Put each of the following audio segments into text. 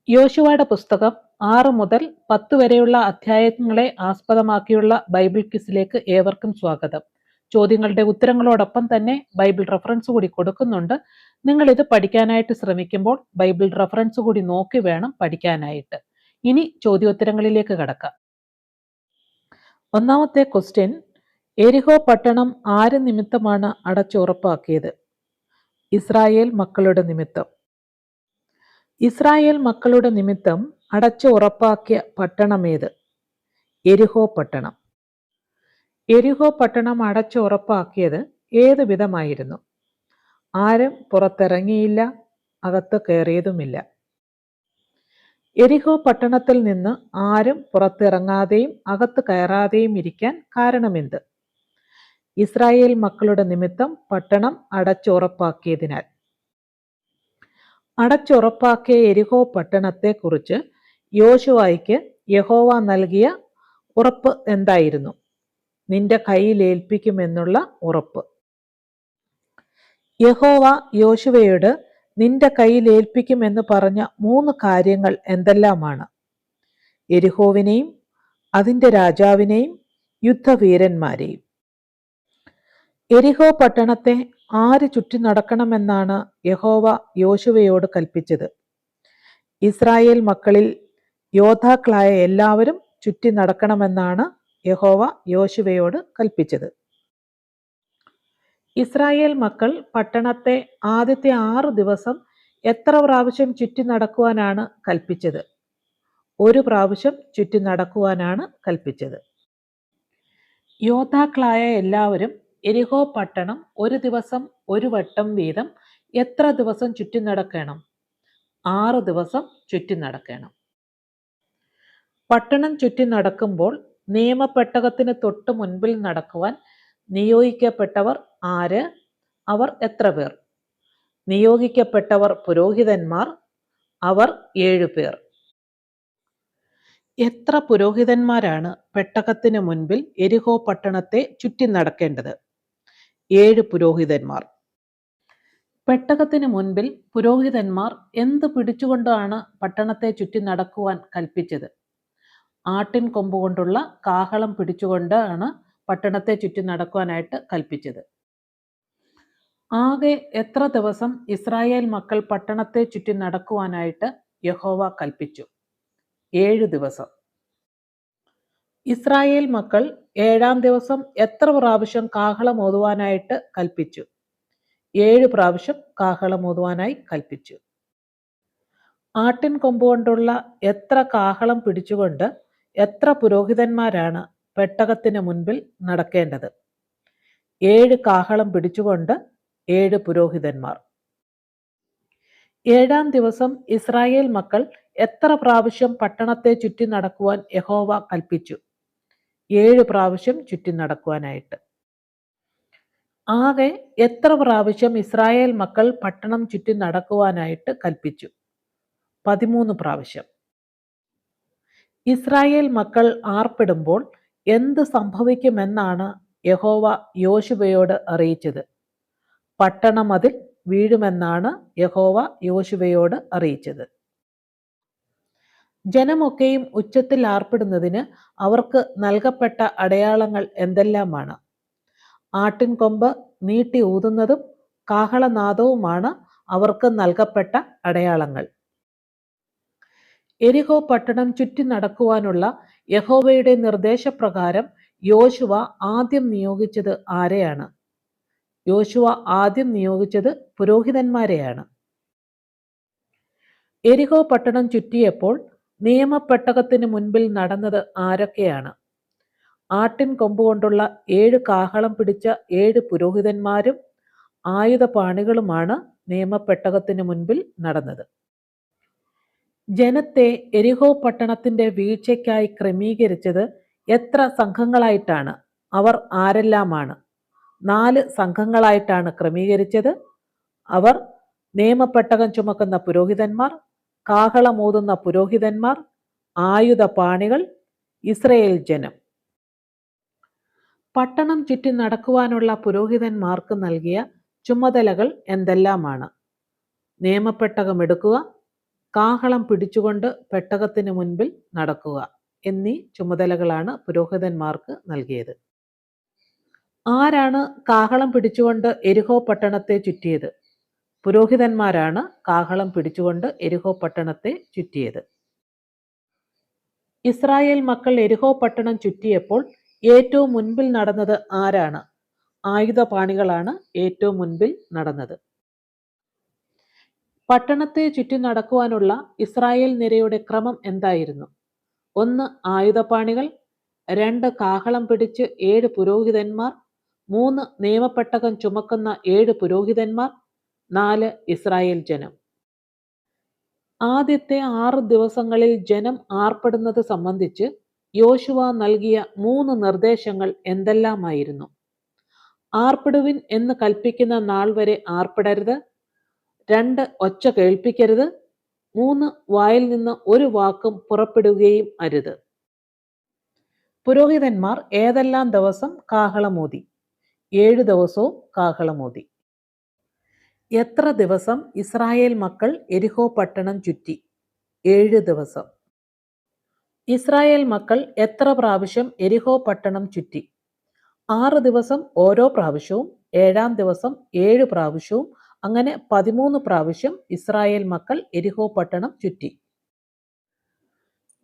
യോശുവയുടെ പുസ്തകം 6 മുതൽ 10 വരെയുള്ള അധ്യായങ്ങളെ ആസ്പദമാക്കിയുള്ള ബൈബിൾ ക്വിസിലേക്ക് ഏവർക്കും സ്വാഗതം. ചോദ്യങ്ങളുടെ ഉത്തരങ്ങളോടൊപ്പം തന്നെ ബൈബിൾ റഫറൻസ് കൂടി കൊടുക്കുന്നുണ്ട്. നിങ്ങൾ ഇത് പഠിക്കാനായിട്ട് ശ്രമിക്കുമ്പോൾ ബൈബിൾ റഫറൻസ് കൂടി നോക്കി വേണം പഠിക്കാനായിട്ട്. ഇനി ചോദ്യോത്തരങ്ങളിലേക്ക് കടക്കാം. ഒന്നാമത്തെ ക്വസ്റ്റ്യൻ, എരിഹോ പട്ടണം ആര് നിമിത്തമാണ് അടച്ചുറപ്പാക്കിയത്? ഇസ്രായേൽ മക്കളുടെ നിമിത്തം. ഇസ്രായേൽ മക്കളുടെ നിമിത്തം അടച്ചു ഉറപ്പാക്കിയ പട്ടണമേത്? എരിഹോ പട്ടണം. എരിഹോ പട്ടണം അടച്ചു ഉറപ്പാക്കിയത് ഏത് വിധമായിരുന്നു? ആരും പുറത്തിറങ്ങിയില്ല, അകത്ത് കയറിയതുമില്ല. എരിഹോ പട്ടണത്തിൽ നിന്ന് ആരും പുറത്തിറങ്ങാതെയും അകത്ത് കയറാതെയും ഇരിക്കാൻ കാരണമെന്ത്? ഇസ്രായേൽ മക്കളുടെ നിമിത്തം പട്ടണം അടച്ചുറപ്പാക്കിയതിനാൽ. അടച്ചുറപ്പാക്കിയ എരിഹോ പട്ടണത്തെക്കുറിച്ച് യോശുവയ്ക്ക് യഹോവ നൽകിയ ഉറപ്പ് എന്തായിരുന്നു? നിന്റെ കയ്യിൽ ഏൽപ്പിക്കുമെന്നുള്ള ഉറപ്പ്. യഹോവ യോശുവയോട് നിന്റെ കയ്യിൽ ഏൽപ്പിക്കുമെന്ന് പറഞ്ഞ 3 കാര്യങ്ങൾ എന്തെല്ലാമാണ്? എരിഹോവിനെയും അതിൻ്റെ രാജാവിനെയും യുദ്ധവീരന്മാരെയും. എരിഹോ പട്ടണത്തെ ആര് ചുറ്റി നടക്കണമെന്നാണ് യഹോവ യോശുവയോട് കൽപ്പിച്ചത്? ഇസ്രായേൽ മക്കളിൽ യോദ്ധാക്കളായ എല്ലാവരും ചുറ്റി നടക്കണമെന്നാണ് യഹോവ യോശുവയോട് കൽപ്പിച്ചത്. ഇസ്രായേൽ മക്കൾ പട്ടണത്തെ ആദ്യത്തെ 6 ദിവസം എത്ര പ്രാവശ്യം ചുറ്റി നടക്കുവാനാണ് കൽപ്പിച്ചത്? 1 പ്രാവശ്യം ചുറ്റി നടക്കുവാനാണ് കൽപ്പിച്ചത്. യോദ്ധാക്കളായ എല്ലാവരും എരിഹോ പട്ടണം ഒരു ദിവസം 1 വട്ടം വീതം എത്ര ദിവസം ചുറ്റി നടക്കണം? 6 ദിവസം ചുറ്റി നടക്കണം. പട്ടണം ചുറ്റി നടക്കുമ്പോൾ നിയമപ്പെട്ടകത്തിന് തൊട്ട് മുൻപിൽ നടക്കുവാൻ നിയോഗിക്കപ്പെട്ടവർ ആര്? അവർ എത്ര പേർ? നിയോഗിക്കപ്പെട്ടവർ പുരോഹിതന്മാർ. അവർ 7 പേർ. എത്ര പുരോഹിതന്മാരാണ് പെട്ടകത്തിന് മുൻപിൽ എരിഹോ പട്ടണത്തെ ചുറ്റി നടക്കേണ്ടത്? 7 പുരോഹിതന്മാർ. പെട്ടകത്തിന് മുൻപിൽ പുരോഹിതന്മാർ എന്ത് പിടിച്ചുകൊണ്ടാണ് പട്ടണത്തെ ചുറ്റി നടക്കുവാൻ കൽപ്പിച്ചത്? ആട്ടിൻ കൊമ്പുകൊണ്ടുള്ള കാഹളം പിടിച്ചുകൊണ്ടാണ് പട്ടണത്തെ ചുറ്റി നടക്കുവാനായിട്ട് കൽപ്പിച്ചത്. ആകെ എത്ര ദിവസം ഇസ്രായേൽ മക്കൾ പട്ടണത്തെ ചുറ്റി നടക്കുവാനായിട്ട് യഹോവ കൽപ്പിച്ചു? 7 ദിവസം. ഇസ്രായേൽ മക്കൾ 7-ാം ദിവസം എത്ര പ്രാവശ്യം കാഹളം ഓതുവാനായിട്ട് കൽപ്പിച്ചു? 7 പ്രാവശ്യം കാഹളം ഓതുവാനായി കൽപ്പിച്ചു. ആട്ടിൻ കൊമ്പുകൊണ്ടുള്ള എത്ര കാഹളം പിടിച്ചുകൊണ്ട് എത്ര പുരോഹിതന്മാരാണ് പെട്ടകത്തിന് മുൻപിൽ നടക്കേണ്ടത്? 7 കാഹളം പിടിച്ചുകൊണ്ട് 7 പുരോഹിതന്മാർ. 7-ാം ദിവസം ഇസ്രായേൽ മക്കൾ എത്ര പ്രാവശ്യം പട്ടണത്തെ ചുറ്റി നടക്കുവാൻ യഹോവ കൽപ്പിച്ചു? 7 പ്രാവശ്യം ചുറ്റി നടക്കുവാനായിട്ട്. ആകെ എത്ര പ്രാവശ്യം ഇസ്രായേൽ മക്കൾ പട്ടണം ചുറ്റി നടക്കുവാനായിട്ട് കൽപ്പിച്ചു? 13 പ്രാവശ്യം. ഇസ്രായേൽ മക്കൾ ആർപ്പിടുമ്പോൾ എന്ത് സംഭവിക്കുമെന്നാണ് യഹോവ യോശുവയോട് അറിയിച്ചത്? പട്ടണമതിൽ വീഴുമെന്നാണ് യഹോവ യോശുവയോട് അറിയിച്ചത്. ജനമൊക്കെയും ഉച്ചത്തിൽ ആർപ്പിടുന്നതിന് അവർക്ക് നൽകപ്പെട്ട അടയാളങ്ങൾ എന്തെല്ലാമാണ്? ആട്ടിൻ കൊമ്പ് നീട്ടി ഊതുന്നതും കാഹളനാദവുമാണ് അവർക്ക് നൽകപ്പെട്ട അടയാളങ്ങൾ. എരിഹോ പട്ടണം ചുറ്റി നടക്കുവാനുള്ള യഹോവയുടെ നിർദ്ദേശപ്രകാരം യോശുവ ആദ്യം നിയോഗിച്ചത് ആരെയാണ്? യോശുവ ആദ്യം നിയോഗിച്ചത് പുരോഹിതന്മാരെയാണ്. എരിഹോ പട്ടണം ചുറ്റിയപ്പോൾ നിയമപ്പെട്ടകത്തിന് മുൻപിൽ നടന്നത് ആരൊക്കെയാണ്? ആട്ടിൻ കൊമ്പുകൊണ്ടുള്ള 7 കാഹളം പിടിച്ച 7 പുരോഹിതന്മാരും ആയുധപാണികളുമാണ് നിയമപ്പെട്ടകത്തിന് മുൻപിൽ നടന്നത്. ജനത്തെ എരിഹോ പട്ടണത്തിന്റെ വീഴ്ചയ്ക്കായി ക്രമീകരിച്ചത് എത്ര സംഘങ്ങളായിട്ടാണ്? അവർ ആരെല്ലാമാണ്? 4 സംഘങ്ങളായിട്ടാണ് ക്രമീകരിച്ചത്. അവർ നിയമപ്പെട്ടകം ചുമക്കുന്ന പുരോഹിതന്മാർ, കാഹളമൂതുന്ന പുരോഹിതന്മാർ, ആയുധപാണികൾ, ഇസ്രയേൽ ജനം. പട്ടണം ചുറ്റി നടക്കുവാനുള്ള പുരോഹിതന്മാർക്ക് നൽകിയ ചുമതലകൾ എന്തെല്ലാമാണ്? നിയമപ്പെട്ടകം എടുക്കുക, കാഹളം പിടിച്ചുകൊണ്ട് പെട്ടകത്തിന് മുൻപിൽ നടക്കുക എന്നീ ചുമതലകളാണ് പുരോഹിതന്മാർക്ക് നൽകിയത്. ആരാണ് കാഹളം പിടിച്ചുകൊണ്ട് എരിഹോ പട്ടണത്തെ ചുറ്റിയത്? പുരോഹിതന്മാരാണ് കാഹളം പിടിച്ചുകൊണ്ട് എരിഹോ പട്ടണത്തെ ചുറ്റിയത്. ഇസ്രായേൽ മക്കൾ എരിഹോ പട്ടണം ചുറ്റിയപ്പോൾ ഏറ്റവും മുൻപിൽ നടന്നത് ആരാണ്? ആയുധപാണികളാണ് ഏറ്റവും മുൻപിൽ നടന്നത്. പട്ടണത്തെ ചുറ്റി നടക്കുവാനുള്ള ഇസ്രായേൽ നിരയുടെ ക്രമം എന്തായിരുന്നു? 1 ആയുധപാണികൾ, 2 കാഹളം പിടിച്ച് 7 പുരോഹിതന്മാർ, 3 നിയമപ്പെട്ടകം ചുമക്കുന്ന 7 പുരോഹിതന്മാർ, 4 ഇസ്രായേൽ ജനം. ആദ്യത്തെ 6 ദിവസങ്ങളിൽ ജനം ആർപ്പെടുന്നത് സംബന്ധിച്ച് യോശുവ നൽകിയ 3 നിർദ്ദേശങ്ങൾ എന്തെല്ലാമായിരുന്നു? ആർപ്പിടുവിൻ എന്ന് കൽപ്പിക്കുന്ന നാൾ വരെ ആർപ്പിടരുത്. 2 ഒച്ച കേൾപ്പിക്കരുത്. 3 വായിൽ നിന്ന് ഒരു വാക്കും പുറപ്പെടുകയും അരുത്. പുരോഹിതന്മാർ ഏതെല്ലാം ദിവസം കാഹളമൂതി? 7 ദിവസവും കാഹളമൂതി. എത്ര ദിവസം ഇസ്രായേൽ മക്കൾ എരിഹോ പട്ടണം ചുറ്റി? 7 ദിവസം. ഇസ്രായേൽ മക്കൾ എത്ര പ്രാവശ്യം എരിഹോ പട്ടണം ചുറ്റി? 6 ദിവസം ഓരോ പ്രാവശ്യവും, 7-ാം ദിവസം 7 പ്രാവശ്യവും, അങ്ങനെ 13 പ്രാവശ്യം ഇസ്രായേൽ മക്കൾ എരിഹോ പട്ടണം ചുറ്റി.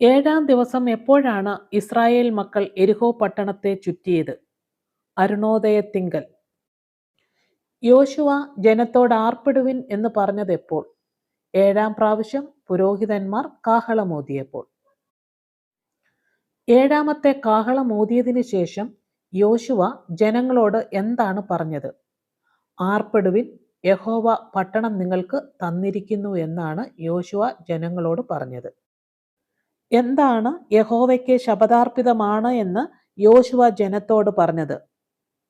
7-ാം ദിവസം എപ്പോഴാണ് ഇസ്രായേൽ മക്കൾ എരിഹോ പട്ടണത്തെ ചുറ്റിയത്? അരുണോദയത്തിങ്കൽ. യോശുവ ജനത്തോട് ആർപ്പിടുവിൻ എന്ന് പറഞ്ഞത് എപ്പോൾ? 7-ാം പ്രാവശ്യം പുരോഹിതന്മാർ കാഹളമൂതിയപ്പോൾ. 7-ാമത്തെ കാഹളമൂതിയതിനു ശേഷം യോശുവ ജനങ്ങളോട് എന്താണ് പറഞ്ഞത്? ആർപ്പിടുവിൻ, യഹോവ പട്ടണം നിങ്ങൾക്ക് തന്നിരിക്കുന്നു എന്നാണ് യോശുവ ജനങ്ങളോട് പറഞ്ഞത്. എന്താണ് യഹോവയ്ക്ക് ശപഥാർപ്പിതമാണ് എന്ന് യോശുവ ജനത്തോട് പറഞ്ഞത്?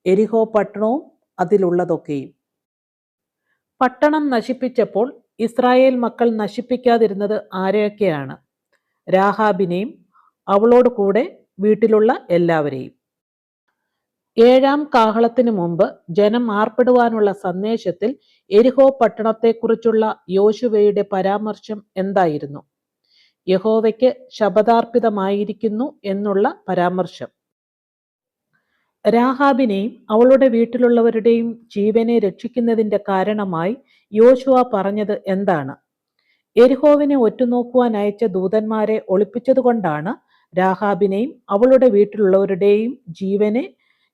എരിഹോ പട്ടണവും അതിലുള്ളതൊക്കെയും. പട്ടണം നശിപ്പിച്ചപ്പോൾ ഇസ്രായേൽ മക്കൾ നശിപ്പിക്കാതിരുന്നത് ആരെയൊക്കെയാണ്? രാഹാബിനെയും അവളോട് കൂടെ വീട്ടിലുള്ള എല്ലാവരെയും. 7-ാം കാഹളത്തിനു മുമ്പ് ജനം ആർപ്പിടുവാനുള്ള സന്ദേശത്തിൽ എരിഹോ പട്ടണത്തെക്കുറിച്ചുള്ള യോശുവയുടെ പരാമർശം എന്തായിരുന്നു? യഹോവയ്ക്ക് ശപഥാർപ്പിതമായിരിക്കുന്നു എന്നുള്ള പരാമർശം. രാഹാബിനെയും അവളുടെ വീട്ടിലുള്ളവരുടെയും ജീവനെ രക്ഷിക്കുന്നതിന്റെ കാരണമായി യോശുവ പറഞ്ഞത് എന്താണ്? എരിഹോവിനെ ഒറ്റുനോക്കുവാൻ അയച്ച ദൂതന്മാരെ ഒളിപ്പിച്ചതുകൊണ്ടാണ് രാഹാബിനെയും അവളുടെ വീട്ടിലുള്ളവരുടെയും ജീവനെ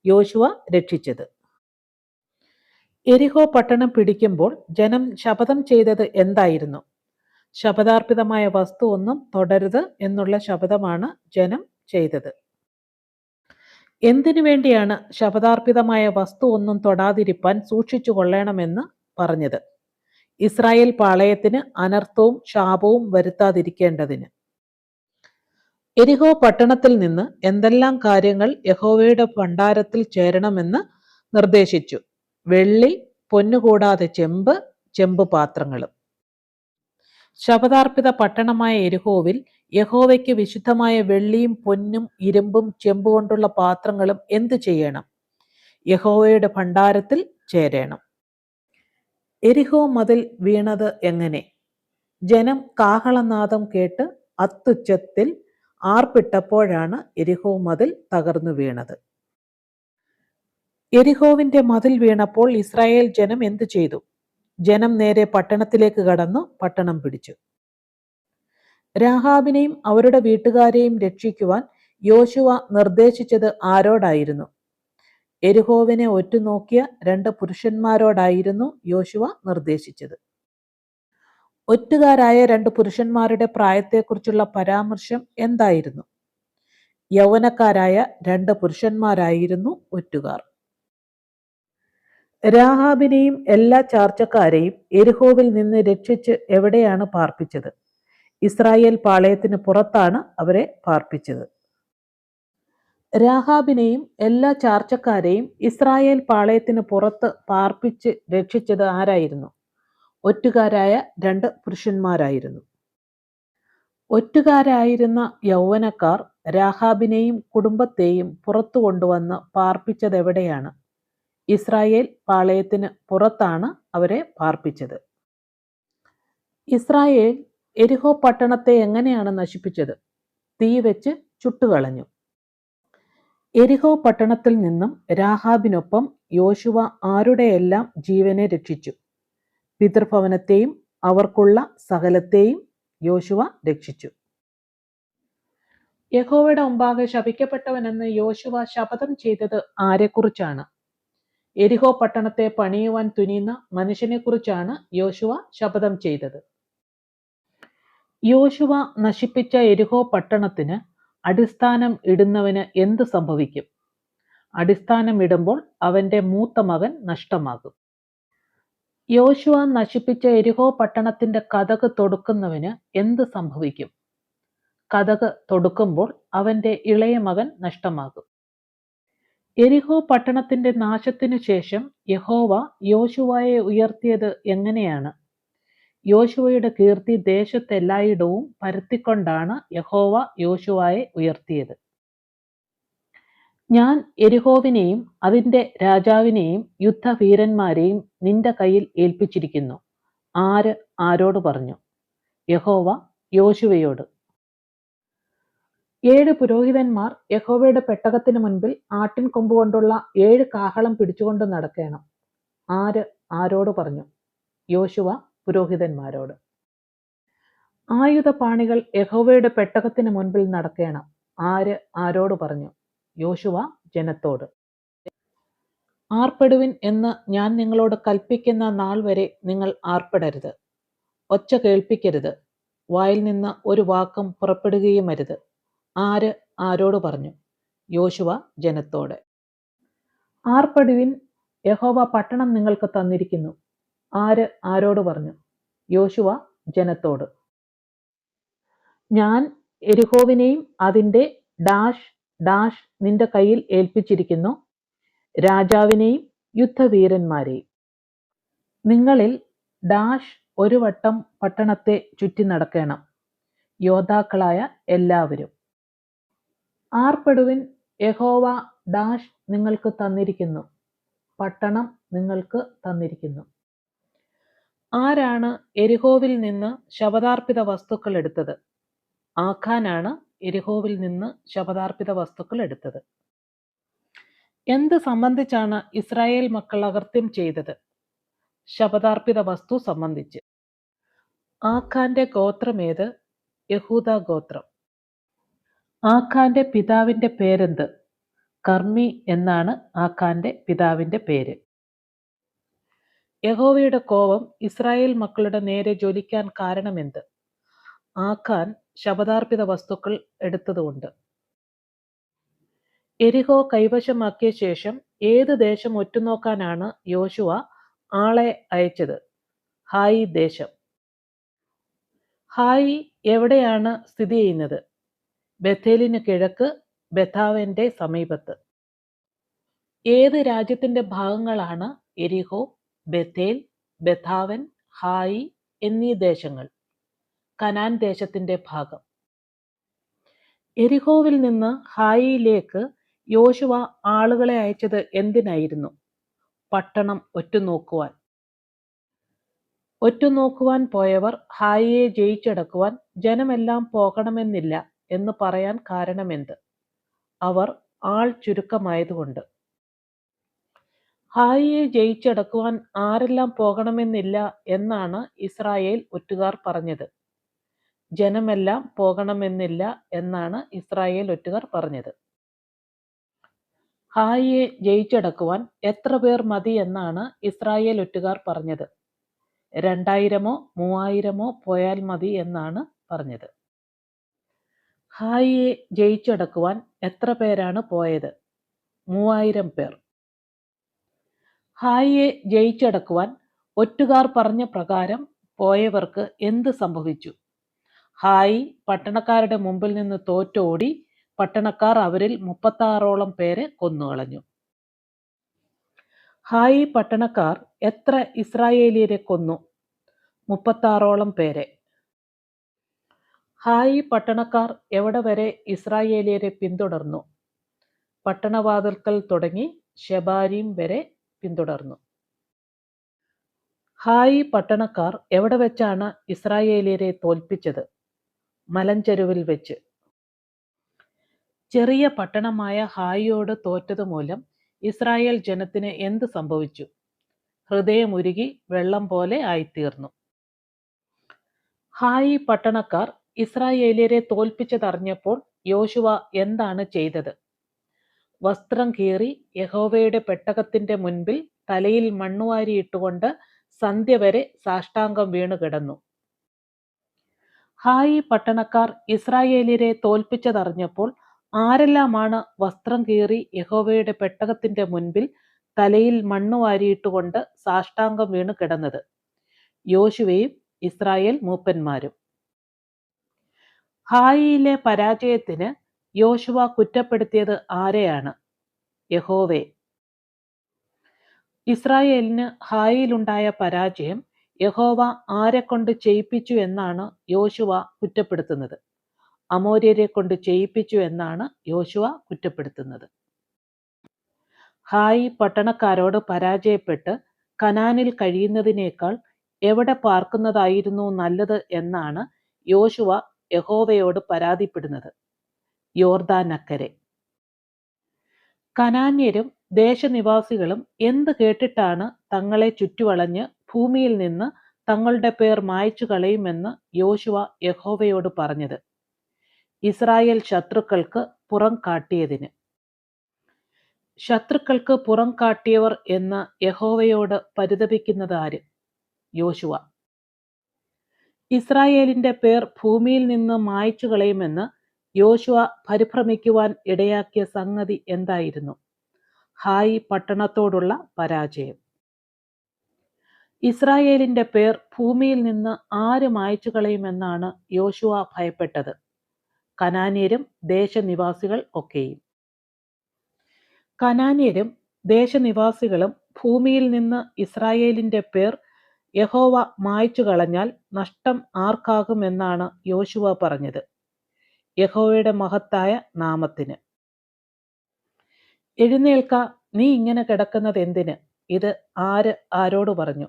യോശുവ രക്ഷിച്ചത്. എരിഹോ പട്ടണം പിടിക്കുമ്പോൾ ജനം ശപഥം ചെയ്തത് എന്തായിരുന്നു? ശപഥാർപ്പിതമായ വസ്തു ഒന്നും തൊടരുത് എന്നുള്ള ശപഥമാണ് ജനം ചെയ്തത്. എന്തിനു വേണ്ടിയാണ് ശപഥാർപ്പിതമായ വസ്തു ഒന്നും തൊടാതിരിപ്പാൻ സൂക്ഷിച്ചു കൊള്ളണമെന്ന് പറഞ്ഞത്? ഇസ്രായേൽ പാളയത്തിന് അനർത്ഥവും ശാപവും വരുത്താതിരിക്കേണ്ടതിന്. എരിഹോ പട്ടണത്തിൽ നിന്ന് എന്തെല്ലാം കാര്യങ്ങൾ യഹോവയുടെ ഭണ്ഡാരത്തിൽ ചേരണമെന്ന് നിർദ്ദേശിച്ചു? വെള്ളി, പൊന്നുകൂടാതെ ചെമ്പ്, ചെമ്പ് പാത്രങ്ങളും. ശപഥാർപ്പിത പട്ടണമായ എരിഹോവിൽ യഹോവയ്ക്ക് വിശുദ്ധമായ വെള്ളിയും പൊന്നും ഇരുമ്പും ചെമ്പുകൊണ്ടുള്ള പാത്രങ്ങളും എന്തു ചെയ്യണം? യഹോവയുടെ ഭണ്ഡാരത്തിൽ ചേരണം. എരിഹോ മതിൽ വീണത് എങ്ങനെ? ജനം കാഹളനാദം കേട്ട് അത്യുച്ചത്തിൽ ആർപ്പിട്ടപ്പോഴാണ് എരിഹോ മതിൽ തകർന്നു വീണത്. എരിഹോവിന്റെ മതിൽ വീണപ്പോൾ ഇസ്രായേൽ ജനം എന്തു ചെയ്തു? ജനം നേരെ പട്ടണത്തിലേക്ക് കടന്നു പട്ടണം പിടിച്ചു. രാഹാബിനെയും അവരുടെ വീട്ടുകാരെയും രക്ഷിക്കുവാൻ യോശുവ നിർദ്ദേശിച്ചത് ആരോടായിരുന്നു? എരിഹോവിനെ ഒറ്റുനോക്കിയ 2 പുരുഷന്മാരോടായിരുന്നു യോശുവ നിർദ്ദേശിച്ചത്. ഒറ്റുകാരായ 2 പുരുഷന്മാരുടെ പ്രായത്തെക്കുറിച്ചുള്ള പരാമർശം എന്തായിരുന്നു? യൗവനക്കാരായ 2 പുരുഷന്മാരായിരുന്നു ഒറ്റുകാർ. രാഹാബിനെയും എല്ലാ ചാർച്ചക്കാരെയും എരിഹോവിൽ നിന്ന് രക്ഷിച്ച് എവിടെയാണ് പാർപ്പിച്ചത്? ഇസ്രായേൽ പാളയത്തിന് പുറത്താണ് അവരെ പാർപ്പിച്ചത്. രാഹാബിനെയും എല്ലാ ചാർച്ചക്കാരെയും ഇസ്രായേൽ പാളയത്തിന് പുറത്ത് പാർപ്പിച്ച് രക്ഷിച്ചത് ആരായിരുന്നു? ഒറ്റുകാരായ 2 പുരുഷന്മാരായിരുന്നു. ഒറ്റുകാരായിരുന്ന യൗവനക്കാർ രാഹാബിനെയും കുടുംബത്തെയും പുറത്തു കൊണ്ടുവന്ന് പാർപ്പിച്ചത് എവിടെയാണ്? ഇസ്രായേൽ പാളയത്തിന് പുറത്താണ് അവരെ പാർപ്പിച്ചത്. ഇസ്രായേൽ എരിഹോ പട്ടണത്തെ എങ്ങനെയാണ് നശിപ്പിച്ചത്? തീ വെച്ച് ചുട്ടുകളഞ്ഞു. എരിഹോ പട്ടണത്തിൽ നിന്നും രാഹാബിനൊപ്പം യോശുവ ആരുടെയെല്ലാം ജീവനെ രക്ഷിച്ചു? പിതൃഭവനത്തെയും അവർക്കുള്ള സകലത്തെയും യോശുവ രക്ഷിച്ചു. യഹോവയുടെ മുമ്പാകെ ശപിക്കപ്പെട്ടവനെന്ന് യോശുവ ശപഥം ചെയ്തത് ആരെക്കുറിച്ചാണ്? എരിഹോ പട്ടണത്തെ പണിയുവാൻ തുനിയുന്ന മനുഷ്യനെക്കുറിച്ചാണ് യോശുവ ശപഥം ചെയ്തത്. യോശുവ നശിപ്പിച്ച എരിഹോ പട്ടണത്തിന് അടിസ്ഥാനം ഇടുന്നവന് എന്ത് സംഭവിക്കും? അടിസ്ഥാനം ഇടുമ്പോൾ അവന്റെ മൂത്ത മകൻ നഷ്ടമാകും. യോശുവ നശിപ്പിച്ച എരിഹോ പട്ടണത്തിന്റെ കതക് തൊടുക്കുന്നവന് എന്ത് സംഭവിക്കും? കതക് തൊടുക്കുമ്പോൾ അവന്റെ ഇളയ മകൻ നഷ്ടമാകും. എരിഹോ പട്ടണത്തിന്റെ നാശത്തിനു ശേഷം യഹോവ യോശുവയെ ഉയർത്തിയത് എങ്ങനെയാണ്? യോശുവയുടെ കീർത്തി ദേശത്തെല്ലായിടവും പരത്തിക്കൊണ്ടാണ് യഹോവ യോശുവയെ ഉയർത്തിയത്. ഞാൻ എരിഹോവിനെയും അതിന്റെ രാജാവിനെയും യുദ്ധവീരന്മാരെയും നിന്റെ കയ്യിൽ ഏൽപ്പിച്ചിരിക്കുന്നു. ആര് ആരോട് പറഞ്ഞു? യഹോവ യോശുവയോട്. 7 പുരോഹിതന്മാർ യഹോവയുടെ പെട്ടകത്തിന് മുൻപിൽ ആട്ടിൻ കൊമ്പ് കൊണ്ടുള്ള 7 കാഹളം പിടിച്ചുകൊണ്ട് നടക്കണം. ആര് ആരോട് പറഞ്ഞു? യോശുവ പുരോഹിതന്മാരോട്. ആയുധപാണികൾ യഹോവയുടെ പെട്ടകത്തിന് മുൻപിൽ നടക്കണം. ആര് ആരോട് പറഞ്ഞു? യോശുവ ജനത്തോട്. ആർപ്പെടുവിൻ എന്ന് ഞാൻ നിങ്ങളോട് കൽപ്പിക്കുന്ന നാൾ വരെ നിങ്ങൾ ആർപ്പെടരുത്. ഒച്ച കേൾപ്പിക്കരുത്. വായിൽ നിന്ന് ഒരു വാക്കും പുറപ്പെടുകയും അരുത്. ആര് ആരോട് പറഞ്ഞു? യോശുവ ജനത്തോട്. ആർപ്പെടുവിൻ, യഹോവ പട്ടണം നിങ്ങൾക്ക് തന്നിരിക്കുന്നു. ആര് ആരോട് പറഞ്ഞു? യോശുവ ജനത്തോട്. ഞാൻ എരിഹോവിനെയും അതിന്റെ ഡാഷ് ഡാഷ് നിന്റെ കയ്യിൽ ഏൽപ്പിച്ചിരിക്കുന്നു, രാജാവിനെയും യുദ്ധവീരന്മാരെയും. നിങ്ങളിൽ ഡാഷ് ഒരു വട്ടം പട്ടണത്തെ ചുറ്റി നടക്കണം, യോദ്ധാക്കളായ എല്ലാവരും. ആർപ്പെടുവിൻ, യഹോവ ഡാഷ് നിങ്ങൾക്ക് തന്നിരിക്കുന്നു, പട്ടണം നിങ്ങൾക്ക് തന്നിരിക്കുന്നു. ആരാണ് എരിഹോവിൽ നിന്ന് ശപഥാർപ്പിത വസ്തുക്കൾ എടുത്തത്? ആഖാനാണ് എരിഹോവിൽ നിന്ന് ശപഥാർപ്പിത വസ്തുക്കൾ എടുത്തത്. എന്ത് സംബന്ധിച്ചാണ് ഇസ്രായേൽ മക്കൾ അകൃത്യം ചെയ്തത്? ശപഥാർപ്പിത വസ്തു സംബന്ധിച്ച്. ആഖാന്റെ ഗോത്രമേത്? യഹൂദ ഗോത്രം. ആഖാന്റെ പിതാവിന്റെ പേരെന്ത്? കർമ്മി എന്നാണ് ആഖാന്റെ പിതാവിന്റെ പേര്. യഹോവയുടെ കോപം ഇസ്രായേൽ മക്കളുടെ നേരെ ജ്വലിക്കാൻ കാരണമെന്ത്? ആഖാൻ ശപഥാർപ്പിത വസ്തുക്കൾ എടുത്തതുകൊണ്ട്. എരിഹോ കൈവശമാക്കിയ ശേഷം ഏത് ദേശം ഒറ്റുനോക്കാനാണ് യോശുവ ആളെ അയച്ചത്? ഹായി ദേശം. ഹായി എവിടെയാണ് സ്ഥിതി ചെയ്യുന്നത്? ബഥേലിന് കിഴക്ക്, ബെഥാവന്റെ സമീപത്ത്. ഏത് രാജ്യത്തിന്റെ ഭാഗങ്ങളാണ് എരിഹോ, ബഥേൽ, ബെഥാവൻ, ഹായി എന്നീ ദേശങ്ങൾ? കനാൻ ദേശത്തിന്റെ ഭാഗം. എരിഹോവിൽ നിന്ന് ഹായിയിലേക്ക് യോശുവ ആളുകളെ അയച്ചത് എന്തിനായിരുന്നു? പട്ടണം ഒറ്റുനോക്കുവാൻ. ഒറ്റുനോക്കുവാൻ പോയവർ ഹായിയെ ജയിച്ചടക്കുവാൻ ജനമെല്ലാം പോകണമെന്നില്ല എന്ന് പറയാൻ കാരണമെന്ത്? അവർ ആൾ ചുരുക്കമായതുകൊണ്ട്. ഹായിയെ ജയിച്ചടക്കുവാൻ ആരെല്ലാം പോകണമെന്നില്ല എന്നാണ് ഇസ്രായേൽ ഒറ്റുകാർ പറഞ്ഞത്? ജനമെല്ലാം പോകണമെന്നില്ല എന്നാണ് ഇസ്രായേൽ ഒറ്റുകാർ പറഞ്ഞത്. ഹായിയെ ജയിച്ചടക്കുവാൻ എത്ര പേർ മതി എന്നാണ് ഇസ്രായേൽ ഒറ്റുകാർ പറഞ്ഞത്? 2000-ഓ 3000-ഓ പോയാൽ മതി എന്നാണ് പറഞ്ഞത്. ഹായിയെ ജയിച്ചടക്കുവാൻ എത്ര പേരാണ് പോയത്? 3000 പേർ. ഹായിയെ ജയിച്ചടക്കുവാൻ ഒറ്റുകാർ പറഞ്ഞ പ്രകാരം പോയവർക്ക് എന്ത് സംഭവിച്ചു? ഹായി പട്ടണക്കാരുടെ മുമ്പിൽ നിന്ന് തോറ്റോടി. പട്ടണക്കാർ അവരിൽ 36ഓളം പേരെ കൊന്നുകളഞ്ഞു. ഹായി പട്ടണക്കാർ എത്ര ഇസ്രായേലിയരെ കൊന്നു? 36ഓളം പേരെ. ഹായി പട്ടണക്കാർ എവിടെ വരെ ഇസ്രായേലിയരെ പിന്തുടർന്നു? പട്ടണവാതിൽക്കൽ തുടങ്ങി ശെബാരീം വരെ പിന്തുടർന്നു. ഹായി പട്ടണക്കാർ എവിടെ വെച്ചാണ് ഇസ്രായേലിയരെ തോൽപ്പിച്ചത്? മലഞ്ചെരുവിൽ വെച്ച്. ചെറിയ പട്ടണമായ ഹായിയോട് തോറ്റതുമൂലം ഇസ്രായേൽ ജനത്തിന് എന്ത് സംഭവിച്ചു? ഹൃദയമുരുകി വെള്ളം പോലെ ആയിത്തീർന്നു. ഹായി പട്ടണക്കാർ ഇസ്രായേലിയരെ തോൽപ്പിച്ചതറിഞ്ഞപ്പോൾ യോശുവ എന്താണ് ചെയ്തത്? വസ്ത്രം കീറി യഹോവയുടെ പെട്ടകത്തിന്റെ മുൻപിൽ തലയിൽ മണ്ണുവാരിയിട്ടുകൊണ്ട് സന്ധ്യ വരെ സാഷ്ടാംഗം വീണു കിടന്നു. ഹായി പട്ടണക്കാർ ഇസ്രായേലിയരെ തോൽപ്പിച്ചതറിഞ്ഞപ്പോൾ ആരെല്ലാമാണ് വസ്ത്രം കീറി യഹോവയുടെ പെട്ടകത്തിന്റെ മുൻപിൽ തലയിൽ മണ്ണുവാരിയിട്ടുകൊണ്ട് സാഷ്ടാംഗം വീണു കിടന്നത്? യോശുവയും ഇസ്രായേൽ മൂപ്പന്മാരും. ഹായിയിലെ പരാജയത്തിന് യോശുവ കുറ്റപ്പെടുത്തിയത് ആരെയാണ്? യഹോവയെ. ഇസ്രായേലിന് ഹായിയിലുണ്ടായ പരാജയം യഹോവ ആരെക്കൊണ്ട് ചെയ്യിപ്പിച്ചു എന്നാണ് യോശുവ കുറ്റപ്പെടുത്തുന്നത്? അമോര്യരെ കൊണ്ട് ചെയ്യിപ്പിച്ചു എന്നാണ് യോശുവ കുറ്റപ്പെടുത്തുന്നത്. ഹായി പട്ടണക്കാരോട് പരാജയപ്പെട്ട് കനാനിൽ കഴിയുന്നതിനേക്കാൾ എവിടെ പാർക്കുന്നതായിരുന്നു നല്ലത് എന്നാണ് യോശുവ യഹോവയോട് പരാതിപ്പെടുന്നത്? യോർദാനക്കരെ. കനാന്യരും ദേശനിവാസികളും എന്ത് കേട്ടിട്ടാണ് തങ്ങളെ ചുറ്റുവളഞ്ഞ് ഭൂമിയിൽ നിന്ന് തങ്ങളുടെ പേർ മായ്ച്ചു കളയുമെന്ന് യോശുവ യഹോവയോട് പറഞ്ഞത്? ഇസ്രായേൽ ശത്രുക്കൾക്ക് പുറം കാട്ടിയതിന്. ശത്രുക്കൾക്ക് പുറം കാട്ടിയവർ എന്ന് യഹോവയോട് പരിതപിക്കുന്നത് ആര്? യോശുവ. ഇസ്രായേലിന്റെ പേർ ഭൂമിയിൽ നിന്ന് മായ്ച്ചു കളയുമെന്ന് യോശുവ പരിഭ്രമിക്കുവാൻ ഇടയാക്കിയ സംഗതി എന്തായിരുന്നു? ഹായി പട്ടണത്തോടുള്ള പരാജയം. ഇസ്രായേലിന്റെ പേർ ഭൂമിയിൽ നിന്ന് ആര് മായ്ച്ചു കളയുമെന്നാണ് യോശുവ ഭയപ്പെട്ടത്? കനാന്യരും ദേശനിവാസികൾ ഒക്കെയും. കനാന്യരും ദേശനിവാസികളും ഭൂമിയിൽ നിന്ന് ഇസ്രായേലിന്റെ പേർ യഹോവ മായ്ച്ചു കളഞ്ഞാൽ നഷ്ടം ആർക്കാകുമെന്നാണ് യോശുവ പറഞ്ഞത്? യഹോവയുടെ മഹത്തായ നാമത്തിന്. എഴുന്നേൽക്ക, നീ ഇങ്ങനെ കിടക്കുന്നത് എന്തിന്? ഇത് ആരോട് പറഞ്ഞു?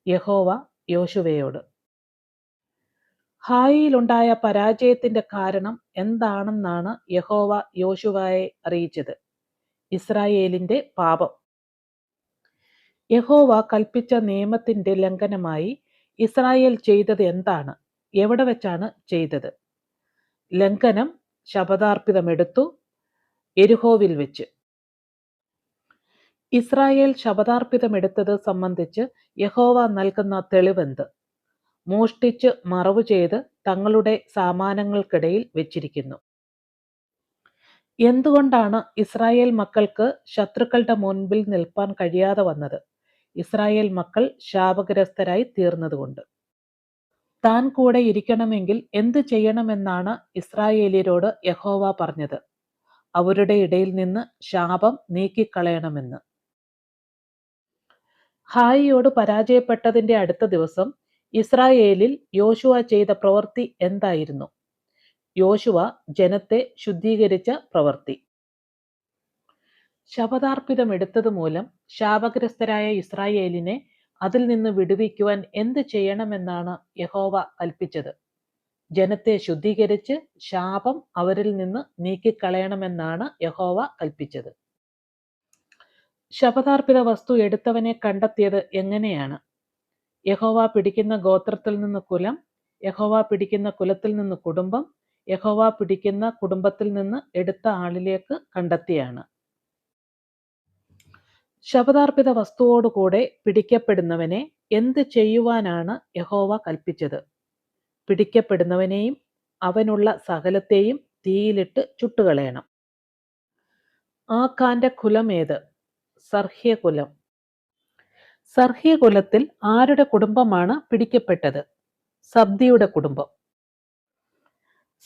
യഹോവ യോശുവയോട്. ഹായിയിലുണ്ടായ പരാജയത്തിന്റെ കാരണം എന്താണെന്നാണ് യഹോവ യോശുവയെ അറിയിച്ചത്? ഇസ്രായേലിന്റെ പാപം. യഹോവ കൽപ്പിച്ച നിയമത്തിന്റെ ലംഘനമായി ഇസ്രായേൽ ചെയ്തത് എന്താണ്? എവിടെ വെച്ചാണ് ചെയ്തത്? ലംഘനം ശപഥാർപ്പിതമെടുത്തു, യെരിഹോവിൽ വെച്ച്. ഇസ്രായേൽ ശപഥാർപ്പിതമെടുത്തത് സംബന്ധിച്ച് യഹോവ നൽകുന്ന തെളിവെന്ത്? മോഷ്ടിച്ച് മറവു ചെയ്ത് തങ്ങളുടെ സാമാനങ്ങൾക്കിടയിൽ വെച്ചിരിക്കുന്നു. എന്തുകൊണ്ടാണ് ഇസ്രായേൽ മക്കൾക്ക് ശത്രുക്കളുടെ മുൻപിൽ നിൽപ്പാൻ കഴിയാതെ വന്നത്? ഇസ്രായേൽ മക്കൾ ശാപഗ്രസ്തരായി തീർന്നതുകൊണ്ട്. താൻ കൂടെ ഇരിക്കണമെങ്കിൽ എന്ത് ചെയ്യണമെന്നാണ് ഇസ്രായേലിയരോട് യഹോവ പറഞ്ഞത്? അവരുടെ ഇടയിൽ നിന്ന് ശാപം നീക്കിക്കളയണമെന്ന്. ഹായിയോട് പരാജയപ്പെട്ടതിന്റെ അടുത്ത ദിവസം ഇസ്രായേലിൽ യോശുവ ചെയ്ത പ്രവൃത്തി എന്തായിരുന്നു? യോശുവ ജനത്തെ ശുദ്ധീകരിച്ച പ്രവൃത്തി. ശപഥാർപ്പിതമെടുത്തത് മൂലം ശാപഗ്രസ്തരായ ഇസ്രായേലിനെ അതിൽ നിന്ന് വിടുവിക്കുവാൻ എന്ത് ചെയ്യണമെന്നാണ് യഹോവ കൽപ്പിച്ചത്? ജനത്തെ ശുദ്ധീകരിച്ച് ശാപം അവരിൽ നിന്ന് നീക്കിക്കളയണമെന്നാണ് യഹോവ കൽപ്പിച്ചത്. ശപഥാർപ്പിത വസ്തു എടുത്തവനെ കണ്ടെത്തിയത് എങ്ങനെയാണ്? യഹോവ പിടിക്കുന്ന ഗോത്രത്തിൽ നിന്ന് കുലം, യഹോവ പിടിക്കുന്ന കുലത്തിൽ നിന്ന് കുടുംബം, യഹോവ പിടിക്കുന്ന കുടുംബത്തിൽ നിന്ന് എടുത്ത ആളിലേക്ക് കണ്ടെത്തിയാണ്. ശപഥാർപ്പിത വസ്തുവോടുകൂടെ പിടിക്കപ്പെടുന്നവനെ എന്ത് ചെയ്യുവാനാണ് യഹോവ കൽപ്പിച്ചത്? പിടിക്കപ്പെടുന്നവനെയും അവനുള്ള സകലത്തെയും തീയിലിട്ട് ചുട്ടുകളയണം. ആഖാന്റെ കുലം ഏത്? സർഹ്യകുലം. സർഹ്യകുലത്തിൽ ആരുടെ കുടുംബമാണ് പിടിക്കപ്പെട്ടത്? സബ്ദിയുടെ കുടുംബം.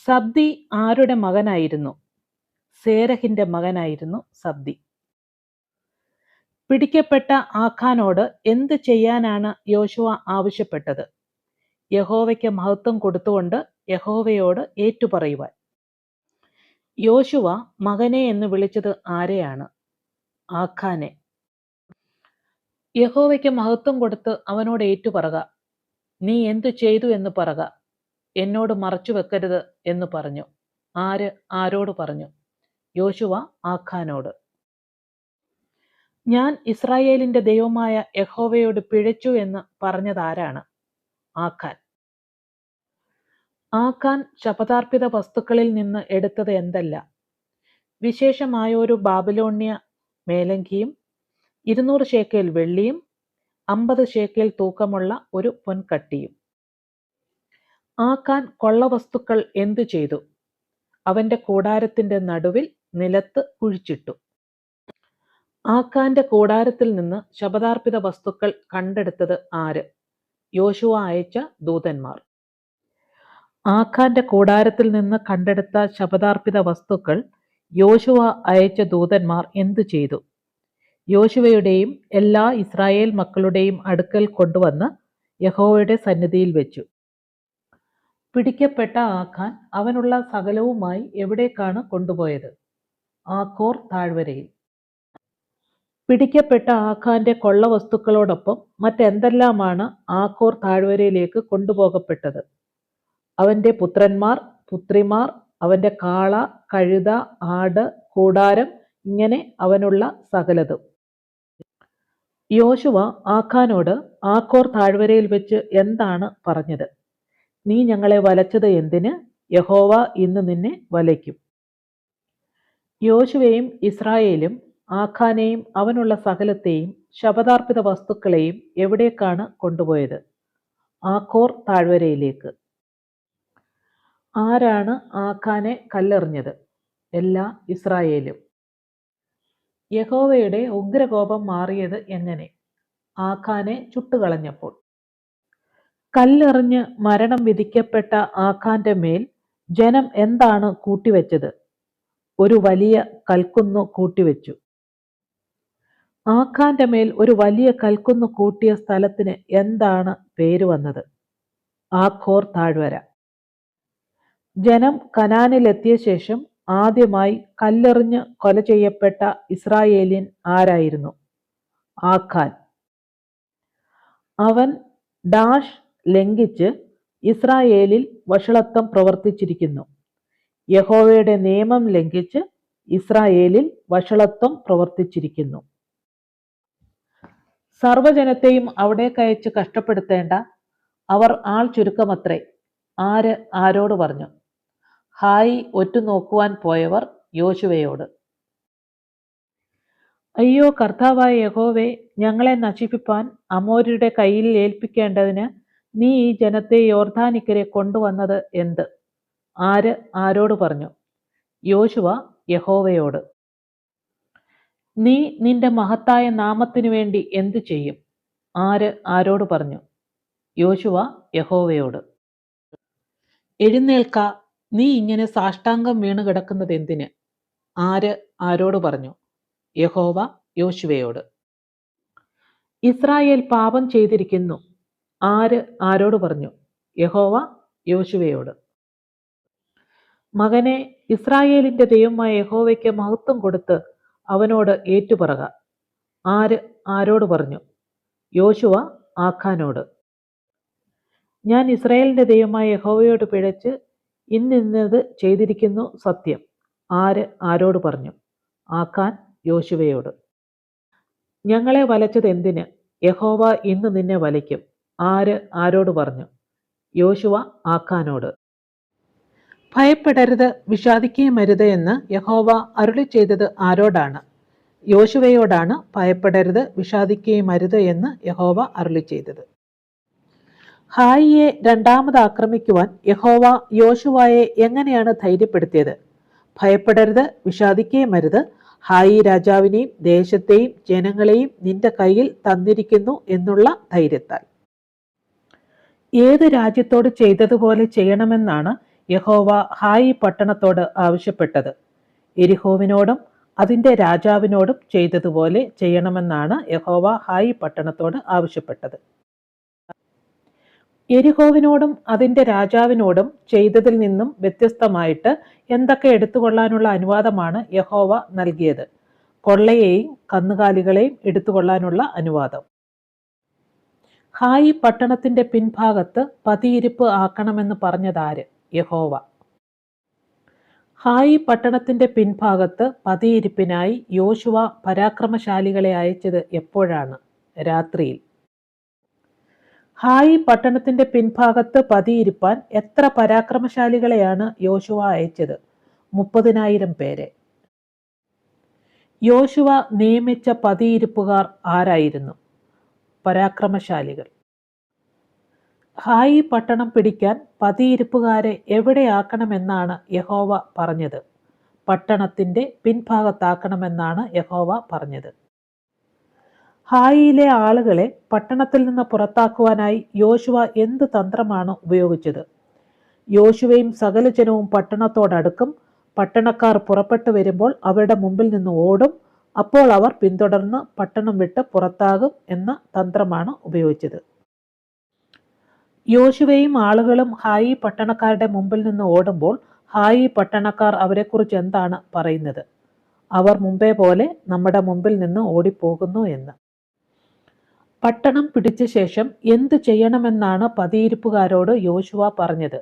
സബ്ദി ആരുടെ മകനായിരുന്നു? സേരഹിന്റെ മകനായിരുന്നു സബ്ദി. പിടിക്കപ്പെട്ട ആഖാനോട് എന്ത് ചെയ്യാനാണ് യോശുവ ആവശ്യപ്പെട്ടത്? യഹോവയ്ക്ക് മഹത്വം കൊടുത്തുകൊണ്ട് യഹോവയോട് ഏറ്റുപറയുവാൻ. യോശുവ മകനെ എന്ന് വിളിച്ചത് ആരെയാണ്? ആഖാനെ. യഹോവയ്ക്ക് മഹത്വം കൊടുത്ത് അവനോട് ഏറ്റുപറക. നീ എന്തു ചെയ്തു എന്ന് പറക. എന്നോട് മറച്ചു വെക്കരുത് എന്ന് പറഞ്ഞു. ആര് ആരോട് പറഞ്ഞു? യോശുവ ആഖാനോട്. ഞാൻ ഇസ്രായേലിന്റെ ദൈവമായ യഹോവയോട് പിഴച്ചു എന്ന് പറഞ്ഞതാരാണ്? ആഖാൻ. ആഖാൻ ശപഥാർപ്പിത വസ്തുക്കളിൽ നിന്ന് എടുത്തത് എന്തല്ല? വിശേഷമായൊരു ബാബിലോണ്യ മേലങ്കിയും 200 ശേക്കെൽ വെള്ളിയും 50 ശേക്കെൽ തൂക്കമുള്ള ഒരു പൊൻകട്ടിയും. ആഖാൻ കൊള്ളവസ്തുക്കൾ എന്തു ചെയ്തു? അവന്റെ കൂടാരത്തിന്റെ നടുവിൽ നിലത്ത് കുഴിച്ചിട്ടു. ആഖാന്റെ കൂടാരത്തിൽ നിന്ന് ശപഥാർപ്പിത വസ്തുക്കൾ കണ്ടെടുത്തത് ആര്? യോശുവ അയച്ച ദൂതന്മാർ. ആഖാന്റെ കൂടാരത്തിൽ നിന്ന് കണ്ടെടുത്ത ശപഥാർപ്പിത വസ്തുക്കൾ യോശുവ അയച്ച ദൂതന്മാർ എന്തു ചെയ്തു? യോശുവയുടെയും എല്ലാ ഇസ്രായേൽ മക്കളുടെയും അടുക്കൽ കൊണ്ടുവന്ന് യഹോവയുടെ സന്നിധിയിൽ വെച്ചു. പിടിക്കപ്പെട്ട ആഖാൻ അവനുള്ള സകലവുമായി എവിടേക്കാണ് കൊണ്ടുപോയത്? ആഖോർ താഴ്വരയിൽ. പിടിക്കപ്പെട്ട ആഖാന്റെ കൊള്ളവസ്തുക്കളോടൊപ്പം മറ്റെന്തെല്ലാമാണ് ആഖോർ താഴ്വരയിലേക്ക് കൊണ്ടുപോകപ്പെട്ടത്? അവന്റെ പുത്രന്മാർ, പുത്രിമാർ, അവന്റെ കാള, കഴുത, ആട്, കൂടാരം, ഇങ്ങനെ അവനുള്ള സകലതും. യോശുവ ആഖാനോട് ആഖോർ താഴ്വരയിൽ വെച്ച് എന്താണ് പറഞ്ഞത്? നീ ഞങ്ങളെ വലച്ചത് എന്തിന്? യഹോവ ഇന്ന് നിന്നെ വലയ്ക്കും. യോശുവയും ഇസ്രായേലും ആഖാനെയും അവനുള്ള സകലത്തെയും ശപഥാർപ്പിത വസ്തുക്കളെയും എവിടേക്കാണ് കൊണ്ടുപോയത്? ആഖോർ താഴ്വരയിലേക്ക്. ആരാണ് ആഖാനെ കല്ലെറിഞ്ഞത്? എല്ലാ ഇസ്രായേലും. യഹോവയുടെ ഉഗ്രകോപം മാറിയത് എങ്ങനെ? ആഖാനെ ചുട്ടുകളഞ്ഞപ്പോൾ. കല്ലെറിഞ്ഞ് മരണം വിധിക്കപ്പെട്ട ആഖാന്റെ മേൽ ജനം എന്താണ് കൂട്ടിവെച്ചത്? ഒരു വലിയ കൽക്കുന്നു കൂട്ടിവെച്ചു. ആഖാന്റെ മേൽ ഒരു വലിയ കൽക്കുന്നു കൂട്ടിയ സ്ഥലത്തിന് എന്താണ് പേര് വന്നത്? ആഖോർ താഴ്വര. ജനം കനാനിലെത്തിയ ശേഷം ആദ്യമായി കല്ലെറിഞ്ഞ് കൊല ചെയ്യപ്പെട്ട ഇസ്രായേലിയൻ ആരായിരുന്നു? ആഖാൻ. അവൻ ഡാഷ് ലംഘിച്ച് ഇസ്രായേലിൽ വഷളത്വം പ്രവർത്തിച്ചിരിക്കുന്നു. യഹോവയുടെ നിയമം ലംഘിച്ച് ഇസ്രായേലിൽ വഷളത്വം പ്രവർത്തിച്ചിരിക്കുന്നു. സർവജനത്തെയും അവിടേക്കയച്ച് കഷ്ടപ്പെടുത്തേണ്ട, അവർ ആൾ ചുരുക്കമത്രേ. ആര് ആരോട് പറഞ്ഞു? ഹായി ഒറ്റുനോക്കുവാൻ പോയവർ യോശുവയോട്. അയ്യോ കർത്താവായ യഹോവേ, ഞങ്ങളെ നശിപ്പിപ്പാൻ അമോര്യരുടെ കയ്യിൽ ഏൽപ്പിക്കേണ്ടതിന് നീ ഈ ജനത്തെ യോർദാനിക്കരെ കൊണ്ടുവന്നത് എന്ത്? ആര് ആരോട് പറഞ്ഞു? യോശുവ യഹോവയോട്. നീ നിന്റെ മഹത്തായ നാമത്തിനു വേണ്ടി എന്തു ചെയ്യും? ആര് ആരോട് പറഞ്ഞു? യോശുവ യഹോവയോട്. എഴുന്നേൽക്ക, നീ ഇങ്ങനെ സാഷ്ടാംഗം വീണ് കിടക്കുന്നത് എന്തിന്? ആര് ആരോട് പറഞ്ഞു? യഹോവ യോശുവയോട്. ഇസ്രായേൽ പാപം ചെയ്തിരിക്കുന്നു. ആര് ആരോട് പറഞ്ഞു? യഹോവ യോശുവയോട്. മകനെ, ഇസ്രായേലിന്റെ ദൈവമായ യഹോവയ്ക്ക് മഹത്വം കൊടുത്ത് അവനോട് ഏറ്റുപറക. ആര് ആരോട് പറഞ്ഞു? യോശുവ ആഖാനോട്. ഞാൻ ഇസ്രായേലിന്റെ ദൈവമായ യഹോവയോട് പിഴച്ച് ഇന്നത് ചെയ്തിരിക്കുന്നു സത്യം. ആര് ആരോട് പറഞ്ഞു? ആഖാൻ യോശുവയോട്. ഞങ്ങളെ വലച്ചത് എന്തിന്? യഹോവ ഇന്ന് നിന്നെ വലയ്ക്കും. ആര് ആരോട് പറഞ്ഞു? യോശുവ ആഖാനോട്. ഭയപ്പെടരുത്, വിഷാദിക്കുകയും അരുത് എന്ന് യഹോവ അരുളി ചെയ്തത് ആരോടാണ്? യോശുവയോടാണ് ഭയപ്പെടരുത്, വിഷാദിക്കുകയും അരുത് എന്ന് യഹോവ അരുളി ചെയ്തത്. ഹായിയെ രണ്ടാമത് ആക്രമിക്കുവാൻ യഹോവ യോശുവയെ എങ്ങനെയാണ് ധൈര്യപ്പെടുത്തിയത്? ഭയപ്പെടരുത്, വിഷാദിക്കുകയും അരുത്, ഹായി രാജാവിനെയും ദേശത്തെയും ജനങ്ങളെയും നിന്റെ കയ്യിൽ തന്നിരിക്കുന്നു എന്നുള്ള ധൈര്യത്താൽ. ഏത് രാജ്യത്തോട് ചെയ്തതുപോലെ ചെയ്യണമെന്നാണ് യഹോവ ഹായി പട്ടണത്തോട് ആവശ്യപ്പെട്ടത്? എരിഹോവിനോടും അതിൻ്റെ രാജാവിനോടും ചെയ്തതുപോലെ ചെയ്യണമെന്നാണ് യഹോവ ഹായി പട്ടണത്തോട് ആവശ്യപ്പെട്ടത്. എരിഹോവിനോടും അതിൻ്റെ രാജാവിനോടും ചെയ്തതിൽ നിന്നും വ്യത്യസ്തമായിട്ട് എന്തൊക്കെ എടുത്തുകൊള്ളാനുള്ള അനുവാദമാണ് യഹോവ നൽകിയത്? കൊള്ളയെയും കന്നുകാലികളെയും എടുത്തുകൊള്ളാനുള്ള അനുവാദം. ഹായി പട്ടണത്തിന്റെ പിൻഭാഗത്ത് പതിയിരിപ്പ് ആക്കണമെന്ന് പറഞ്ഞതാര്? യഹോവ. ഹായി പട്ടണത്തിന്റെ പിൻഭാഗത്ത് പതിയിരിപ്പിനായി യോശുവ പരാക്രമശാലികളെ അയച്ചത് എപ്പോഴാണ്? രാത്രിയിൽ. ഹായി പട്ടണത്തിന്റെ പിൻഭാഗത്ത് പതിയിരിപ്പാൻ എത്ര പരാക്രമശാലികളെയാണ് യോശുവ അയച്ചത്? 30,000 പേരെ. യോശുവ നിയമിച്ച പതിയിരിപ്പുകാർ ആരായിരുന്നു? പരാക്രമശാലികൾ. ഹായി പട്ടണം പിടിക്കാൻ പതിയിരിപ്പുകാരെ എവിടെയാക്കണമെന്നാണ് യഹോവ പറഞ്ഞത്? പട്ടണത്തിന്റെ പിൻഭാഗത്താക്കണമെന്നാണ് യഹോവ പറഞ്ഞത്. ഹായിയിലെ ആളുകളെ പട്ടണത്തിൽ നിന്ന് പുറത്താക്കുവാനായി യോശുവ എന്ത് തന്ത്രമാണ് ഉപയോഗിച്ചത്? യോശുവയും സകല ജനവും പട്ടണത്തോടടുക്കും. പട്ടണക്കാർ പുറപ്പെട്ടു വരുമ്പോൾ അവരുടെ മുമ്പിൽ നിന്ന് ഓടും. അപ്പോൾ അവർ പിന്തുടർന്ന് പട്ടണം വിട്ട് പുറത്താകും എന്ന തന്ത്രമാണ് ഉപയോഗിച്ചത്. യോശുവയും ആളുകളും ഹായി പട്ടണക്കാരുടെ മുമ്പിൽ നിന്ന് ഓടുമ്പോൾ ഹായി പട്ടണക്കാർ അവരെക്കുറിച്ച് എന്താണ് പറയുന്നത്? അവർ മുമ്പേ പോലെ നമ്മുടെ മുമ്പിൽ നിന്ന് ഓടിപ്പോകുന്നു എന്ന്. പട്ടണം പിടിച്ച ശേഷം എന്തു ചെയ്യണമെന്നാണ് പതിയിരിപ്പുകാരോട് യോശുവ പറഞ്ഞത്?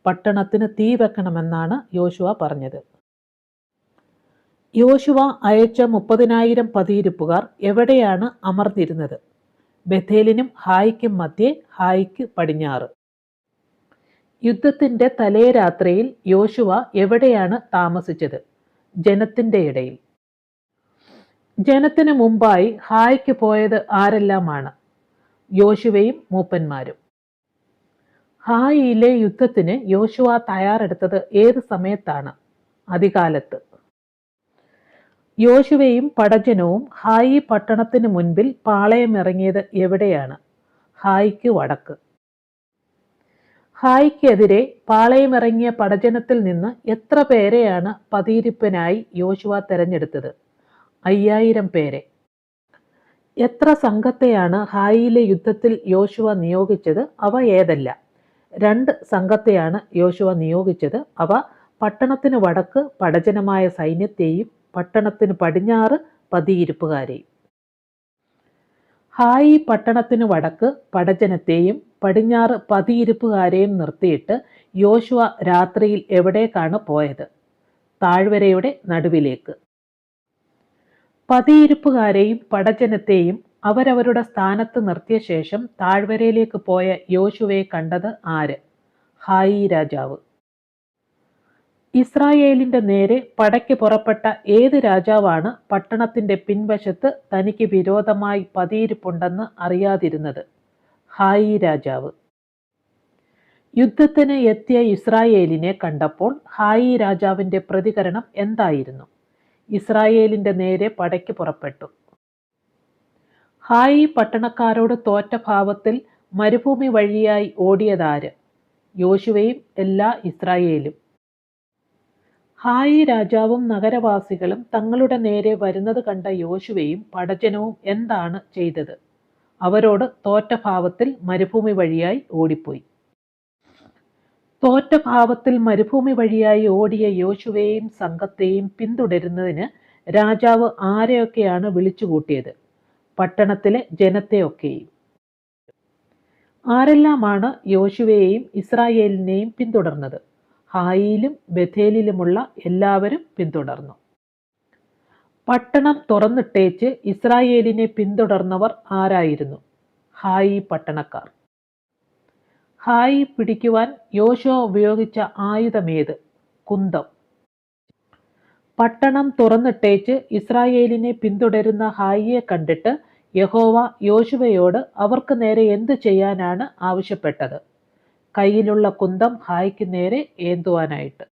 പട്ടണത്തിന് തീ വെക്കണമെന്നാണ് യോശുവ പറഞ്ഞത്. യോശുവ അയച്ച 30,000 പതിയിരിപ്പുകാർ എവിടെയാണ് അമർന്നിരുന്നത്? ബഥേലിനും ഹായിക്കും മധ്യേ, ഹായിക്ക് പടിഞ്ഞാറ്. യുദ്ധത്തിന്റെ തലേ രാത്രിയിൽ യോശുവ എവിടെയാണ് താമസിച്ചത്? ജനത്തിന്റെ ഇടയിൽ. ജനത്തിന് മുമ്പായി ഹായിക്ക് പോയത് ആരെല്ലാമാണ്? യോശുവയും മൂപ്പന്മാരും. ഹായിയിലെ യുദ്ധത്തിന് യോശുവ തയ്യാറെടുത്തത് ഏത് സമയത്താണ്? അതികാലത്ത്. യോശുവയും പടജനവും ഹായി പട്ടണത്തിന് മുൻപിൽ പാളയമിറങ്ങിയത് എവിടെയാണ്? ഹായിക്ക് വടക്ക്. ഹായിക്കെതിരെ പാളയമിറങ്ങിയ പടജനത്തിൽ നിന്ന് എത്ര പേരെയാണ് പതിയിരിപ്പിനായി യോശുവ തെരഞ്ഞെടുത്തത്? 5,000 പേരെ. എത്ര സംഘത്തെയാണ് ഹായിയിലെ യുദ്ധത്തിൽ യോശുവ നിയോഗിച്ചത്? അവ ഏതെല്ലാം? 2 സംഘത്തെയാണ് യോശുവ നിയോഗിച്ചത്. അവ പട്ടണത്തിന് വടക്ക് പടജനമായ സൈന്യത്തെയും പട്ടണത്തിന് പടിഞ്ഞാറ് പതിയിരിപ്പുകാരെയും. ഹായി പട്ടണത്തിന് വടക്ക് പടജനത്തെയും പടിഞ്ഞാറ് പതിയിരിപ്പുകാരെയും നിർത്തിയിട്ട് യോശുവ രാത്രിയിൽ എവിടേക്കാണ് പോയത്? താഴ്വരയുടെ നടുവിലേക്ക്. പതിയിരിപ്പുകാരെയും പടജനത്തെയും അവരവരുടെ സ്ഥാനത്ത് നിർത്തിയ ശേഷം താഴ്വരയിലേക്ക് പോയ യോശുവയെ കണ്ടത് ആര്? ഹായി രാജാവ്. ഇസ്രായേലിന്റെ നേരെ പടയ്ക്ക് പുറപ്പെട്ട ഏത് രാജാവാണ് പട്ടണത്തിന്റെ പിൻവശത്ത് തനിക്ക് വിരോധമായി പതിയിരിപ്പുണ്ടെന്ന് അറിയാതിരുന്നത്? ഹായി രാജാവ്. യുദ്ധത്തിന് എത്തിയ ഇസ്രായേലിനെ കണ്ടപ്പോൾ ഹായി രാജാവിന്റെ പ്രതികരണം എന്തായിരുന്നു? ഇസ്രായേലിന്റെ നേരെ പടയ്ക്ക് പുറപ്പെട്ടു. ഹായി പട്ടണക്കാരോട് തോറ്റ ഭാവത്തിൽ മരുഭൂമി വഴിയായി ഓടിയതാര്? യോശുവയും എല്ലാ ഇസ്രായേലും. ഹായി രാജാവും നഗരവാസികളും തങ്ങളുടെ നേരെ വരുന്നത് കണ്ട യോശുവയും പടജനവും എന്താണ് ചെയ്തത്? അവരോട് തോറ്റ ഭാവത്തിൽ മരുഭൂമി വഴിയായി ഓടിപ്പോയി. തോറ്റ ഭാവത്തിൽ മരുഭൂമി വഴിയായി ഓടിയ യോശുവയെയും സംഘത്തെയും പിന്തുടരുന്നതിന് രാജാവ് ആരെയൊക്കെയാണ് വിളിച്ചുകൂട്ടിയത്? പട്ടണത്തിലെ ജനത്തെയൊക്കെയും. ആരെല്ലാമാണ് യോശുവയെയും ഇസ്രായേലിനെയും പിന്തുടർന്നത്? ഹായിയിലും ബഥേലിലുമുള്ള എല്ലാവരും പിന്തുടർന്നു. പട്ടണം തുറന്നിട്ടേച്ച് ഇസ്രായേലിനെ പിന്തുടർന്നവർ ആരായിരുന്നു? ഹായി പട്ടണക്കാർ. ഹായി പിടിക്കുവാൻ യോശുവ ഉപയോഗിച്ച ആയുധമേത്? കുന്തം. പട്ടണം തുറന്നിട്ടേച്ച് ഇസ്രായേലിനെ പിന്തുടരുന്ന ഹായിയെ കണ്ടിട്ട് യഹോവ യോശുവയോട് അവർക്ക് നേരെ എന്ത് ചെയ്യാനാണ് ആവശ്യപ്പെട്ടത്? കയ്യിലുള്ള കുന്തം ഹായിക്ക് നേരെ ഏന്തുവാനായിട്ട്.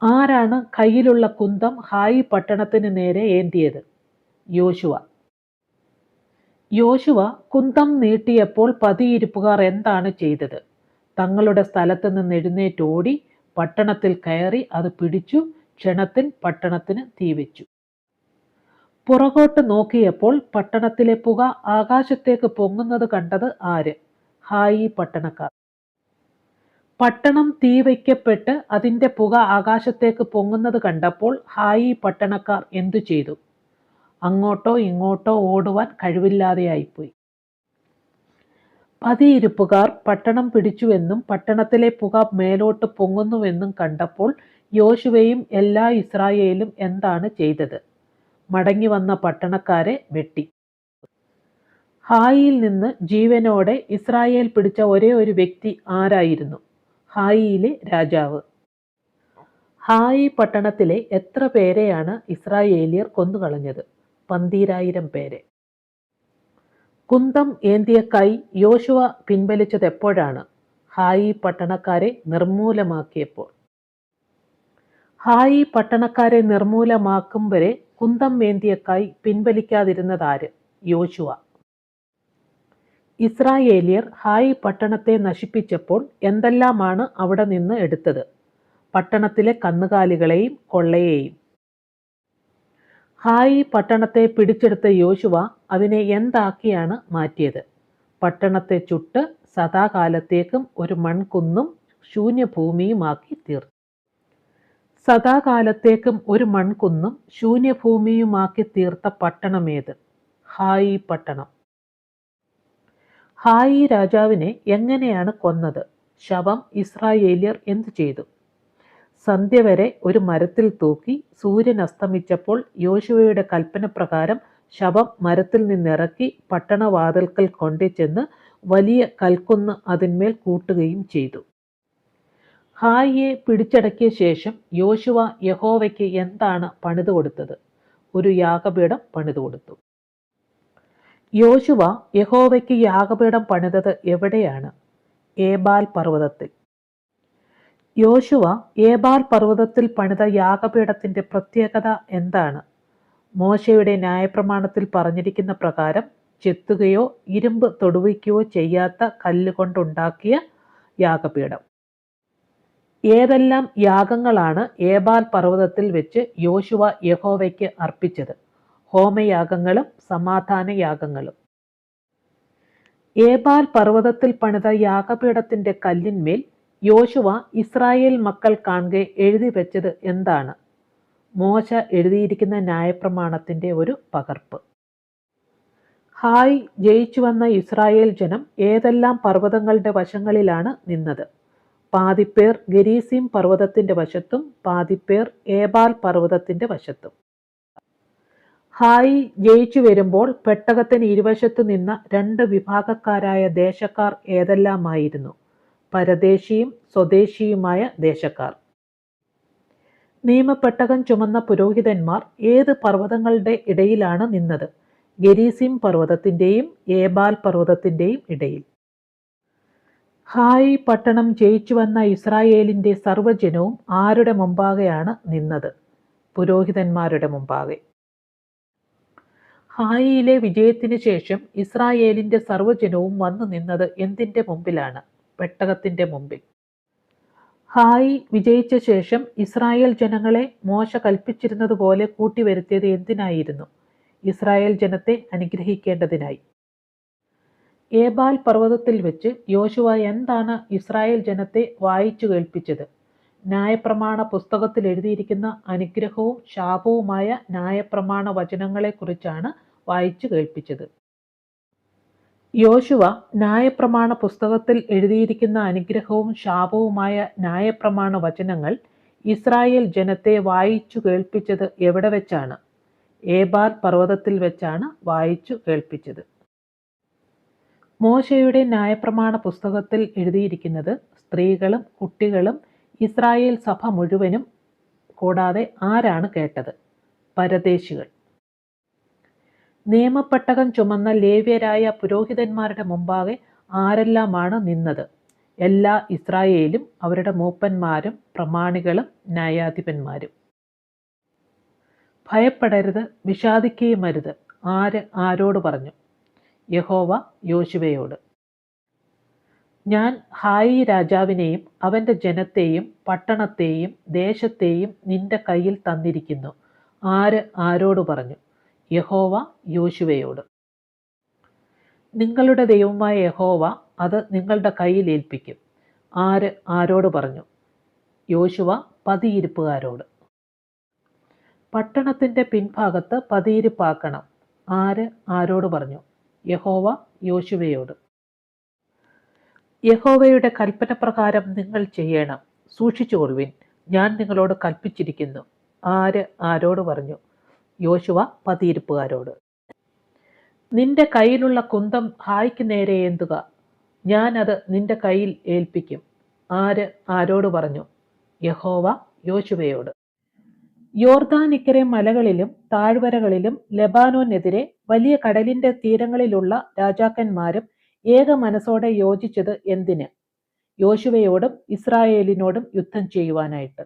ആരാണ് കയ്യിലുള്ള കുന്തം ഹായി പട്ടണത്തിന് നേരെ ഏന്തിയത്? യോശുവ. യോശുവ കുന്തം നീട്ടിയപ്പോൾ പതിയിരിപ്പുകാർ എന്താണ് ചെയ്തത്? തങ്ങളുടെ സ്ഥലത്ത് നിന്ന് എഴുന്നേറ്റോടി പട്ടണത്തിൽ കയറി അത് പിടിച്ചു. ക്ഷണത്തിൽ പട്ടണത്തിന് തീവെച്ചു. പുറകോട്ട് നോക്കിയപ്പോൾ പട്ടണത്തിലെ പുക ആകാശത്തേക്ക് പൊങ്ങുന്നത് കണ്ടത് ആര്? ഹായി പട്ടണക്കാർ. പട്ടണം തീവയ്ക്കപ്പെട്ട് അതിൻ്റെ പുക ആകാശത്തേക്ക് പൊങ്ങുന്നത് കണ്ടപ്പോൾ ഹായി പട്ടണക്കാർ എന്തു ചെയ്തു? അങ്ങോട്ടോ ഇങ്ങോട്ടോ ഓടുവാൻ കഴിവില്ലാതെയായിപ്പോയി. പതിയിരിപ്പുകാർ പട്ടണം പിടിച്ചുവെന്നും പട്ടണത്തിലെ പുക മേലോട്ട് പൊങ്ങുന്നുവെന്നും കണ്ടപ്പോൾ യോശുവയും എല്ലാ ഇസ്രായേലും എന്താണ് ചെയ്തത്? മടങ്ങി വന്ന പട്ടണക്കാരെ വെട്ടി. ഹായിയിൽ നിന്ന് ജീവനോടെ ഇസ്രായേൽ പിടിച്ച ഒരേ ഒരു വ്യക്തി ആരായിരുന്നു? ഹായിയിലെ രാജാവ്. ഹായി പട്ടണത്തിലെ എത്ര പേരെയാണ് ഇസ്രായേലിയർ കൊന്നുകളഞ്ഞത്? 12,000 പേരെ. കുന്തം ഏന്തിയ കൈ യോശുവ പിൻവലിച്ചത് എപ്പോഴാണ്? ഹായി പട്ടണക്കാരെ നിർമൂലമാക്കിയപ്പോൾ. ഹായി പട്ടണക്കാരെ നിർമൂലമാക്കും വരെ കുന്തം ഏന്തിയ കൈ പിൻവലിക്കാതിരുന്നതാര്? യോശുവ. ഇസ്രായേലിയർ ഹായി പട്ടണത്തെ നശിപ്പിച്ചപ്പോൾ എന്തെല്ലാമാണ് അവിടെ നിന്ന് എടുത്തത്? പട്ടണത്തിലെ കന്നുകാലികളെയും കൊള്ളയെയും. ഹായി പട്ടണത്തെ പിടിച്ചെടുത്ത യോശുവ അതിനെ എന്താക്കിയാണ് മാറ്റിയത്? പട്ടണത്തെ ചുട്ട് സദാകാലത്തേക്കും ഒരു മൺകുന്നും ശൂന്യഭൂമിയുമാക്കി തീർത്തു. സദാകാലത്തേക്കും ഒരു മൺകുന്നും ശൂന്യഭൂമിയുമാക്കി തീർത്ത പട്ടണമേത്? ഹായി പട്ടണം. ഹായി രാജാവിനെ എങ്ങനെയാണ് കൊന്നത്? ശവം ഇസ്രായേലിയർ എന്തു ചെയ്തു? സന്ധ്യ വരെ ഒരു മരത്തിൽ തൂക്കി സൂര്യൻ അസ്തമിച്ചപ്പോൾ യോശുവയുടെ കൽപ്പന പ്രകാരം ശവം മരത്തിൽ നിന്നിറക്കി പട്ടണവാതിൽക്കൽ കൊണ്ടുചെന്ന് വലിയ കൽക്കുന്ന് അതിന്മേൽ കൂട്ടുകയും ചെയ്തു. ഹായിയെ പിടിച്ചടക്കിയ ശേഷം യോശുവ യഹോവയ്ക്ക് എന്താണ് പണിതു കൊടുത്തത്? ഒരു യാഗപീഠം പണിതു കൊടുത്തു. യോശുവ യഹോവയ്ക്ക് യാഗപീഠം പണിതത് എവിടെയാണ്? ഏബാൽ പർവ്വതത്തിൽ. യോശുവ ഏബാൽ പർവ്വതത്തിൽ പണിത യാഗപീഠത്തിന്റെ പ്രത്യേകത എന്താണ്? മോശയുടെ ന്യായപ്രമാണത്തിൽ പറഞ്ഞിരിക്കുന്ന പ്രകാരം ചെത്തുകയോ ഇരുമ്പ് തൊടുവിക്കുകയോ ചെയ്യാത്ത കല്ലുകൊണ്ടുണ്ടാക്കിയ യാഗപീഠം. ഏതെല്ലാം യാഗങ്ങളാണ് ഏബാൽ പർവ്വതത്തിൽ വെച്ച് യോശുവ യഹോവയ്ക്ക് അർപ്പിച്ചത്? ഹോമയാഗങ്ങളും സമാധാന യാഗങ്ങളും. ഏബാൽ പർവ്വതത്തിൽ പണിത യാഗപീഠത്തിന്റെ കല്ലിന്മേൽ യോശുവ ഇസ്രായേൽ മക്കൾ കാണെ എഴുതി വെച്ചത് എന്താണ്? മോശ എഴുതിയിരിക്കുന്ന ന്യായപ്രമാണത്തിന്റെ ഒരു പകർപ്പ്. ഹായ് ജയിച്ചു വന്ന ഇസ്രായേൽ ജനം ഏതെല്ലാം പർവ്വതങ്ങളുടെ വശങ്ങളിലാണ് നിന്നത്? പാതിപ്പേർ ഗരീസിം പർവ്വതത്തിന്റെ വശത്തും പാതിപ്പേർ ഏബാൽ പർവ്വതത്തിന്റെ വശത്തും. ഹായ് ജയിച്ചു വരുമ്പോൾ പെട്ടകത്തിന് ഇരുവശത്തു നിന്ന 2 വിഭാഗക്കാരായ ദേശക്കാർ ഏതെല്ലാമായിരുന്നു? പരദേശിയും സ്വദേശിയുമായ ദേശക്കാർ. നിയമപ്പെട്ടകം ചുമന്ന പുരോഹിതന്മാർ ഏത് പർവ്വതങ്ങളുടെ ഇടയിലാണ് നിന്നത്? ഗരീസിം പർവ്വതത്തിന്റെയും ഏബാൽ പർവ്വതത്തിന്റെയും ഇടയിൽ. ഹായ് പട്ടണം ജയിച്ചു വന്ന ഇസ്രായേലിന്റെ സർവ്വജനവും ആരുടെ മുമ്പാകെയാണ് നിന്നത്? പുരോഹിതന്മാരുടെ മുമ്പാകെ. ഹായിയിലെ വിജയത്തിന് ശേഷം ഇസ്രായേലിന്റെ സർവ്വജനവും വന്നു നിന്നത് എന്തിന്റെ മുമ്പിലാണ്? പെട്ടകത്തിന്റെ മുമ്പിൽ. ഹായി വിജയിച്ച ശേഷം ഇസ്രായേൽ ജനങ്ങളെ മോശ കൽപ്പിച്ചിരുന്നതുപോലെ കൂട്ടിവരുത്തിയത് എന്തിനായിരുന്നു? ഇസ്രായേൽ ജനത്തെ അനുഗ്രഹിക്കേണ്ടതിനായി. ഏബാൽ പർവ്വതത്തിൽ വെച്ച് യോശുവ എന്താണ് ഇസ്രായേൽ ജനത്തെ വായിച്ചു കേൾപ്പിച്ചത്? ന്യായപ്രമാണ പുസ്തകത്തിൽ എഴുതിയിരിക്കുന്ന അനുഗ്രഹവും ശാപവുമായ ന്യായപ്രമാണ വചനങ്ങളെക്കുറിച്ചാണ് വായിച്ചു കേൾപ്പിച്ചത്. യോശുവ ന്യായപ്രമാണ പുസ്തകത്തിൽ എഴുതിയിരിക്കുന്ന അനുഗ്രഹവും ശാപവുമായ ന്യായപ്രമാണ വചനങ്ങൾ ഇസ്രായേൽ ജനത്തെ വായിച്ചു കേൾപ്പിച്ചത് എവിടെ വെച്ചാണ്? ഏബാൽ പർവ്വതത്തിൽ വെച്ചാണ് വായിച്ചു കേൾപ്പിച്ചത്. മോശയുടെ ന്യായപ്രമാണ പുസ്തകത്തിൽ എഴുതിയിരിക്കുന്നത് സ്ത്രീകളും കുട്ടികളും ഇസ്രായേൽ സഭ മുഴുവനും കൂടാതെ ആരാണ് കേട്ടത്? പരദേശികൾ. നിയമപ്പെട്ടകം ചുമന്ന ലേവ്യരായ പുരോഹിതന്മാരുടെ മുമ്പാകെ ആരെല്ലാമാണ് നിന്നത്? എല്ലാ ഇസ്രായേലും അവരുടെ മൂപ്പന്മാരും പ്രമാണികളും ന്യായാധിപന്മാരും. ഭയപ്പെടരുത്, വിഷാദിക്കുകയുമരുത്. ആര് ആരോട് പറഞ്ഞു? യഹോവ യോശുവയോട്. ഞാൻ ഹായി രാജാവിനെയും അവൻ്റെ ജനത്തെയും പട്ടണത്തെയും ദേശത്തെയും നിന്റെ കയ്യിൽ തന്നിരിക്കുന്നു. ആര് ആരോട് പറഞ്ഞു? യഹോവ യോശുവയോട്. നിങ്ങളുടെ ദൈവമായ യഹോവ അത് നിങ്ങളുടെ കയ്യിൽ ഏൽപ്പിക്കും. ആര് ആരോട് പറഞ്ഞു? യോശുവ പതിയിരിപ്പുകാരോട്. പട്ടണത്തിന്റെ പിൻഭാഗത്ത് പതിയിരിപ്പാക്കണം. ആര് ആരോട് പറഞ്ഞു? യഹോവ യോശുവയോട്. യഹോവയുടെ കൽപ്പനപ്രകാരം നിങ്ങൾ ചെയ്യണം, സൂക്ഷിച്ചുകൊള്ളുവിൻ, ഞാൻ നിങ്ങളോട് കൽപ്പിച്ചിരിക്കുന്നു. ആര് ആരോട് പറഞ്ഞു? യോശുവ പതിയിരിപ്പുകാരോട്. നിന്റെ കയ്യിലുള്ള കുന്തം ഹായ്ക്ക് നേരെ ഏന്തുക, ഞാൻ അത് നിന്റെ കയ്യിൽ ഏൽപ്പിക്കും. ആര് ആരോട് പറഞ്ഞു? യഹോവ യോശുവയോട്. യോർദാനിക്കരെ മലകളിലും താഴ്വരകളിലും ലെബാനോനെതിരെ വലിയ കടലിന്റെ തീരങ്ങളിലുള്ള രാജാക്കന്മാരും ഏക മനസ്സോടെ യോജിച്ചത് എന്തിന്? യോശുവയോടും ഇസ്രായേലിനോടും യുദ്ധം ചെയ്യുവാനായിട്ട്.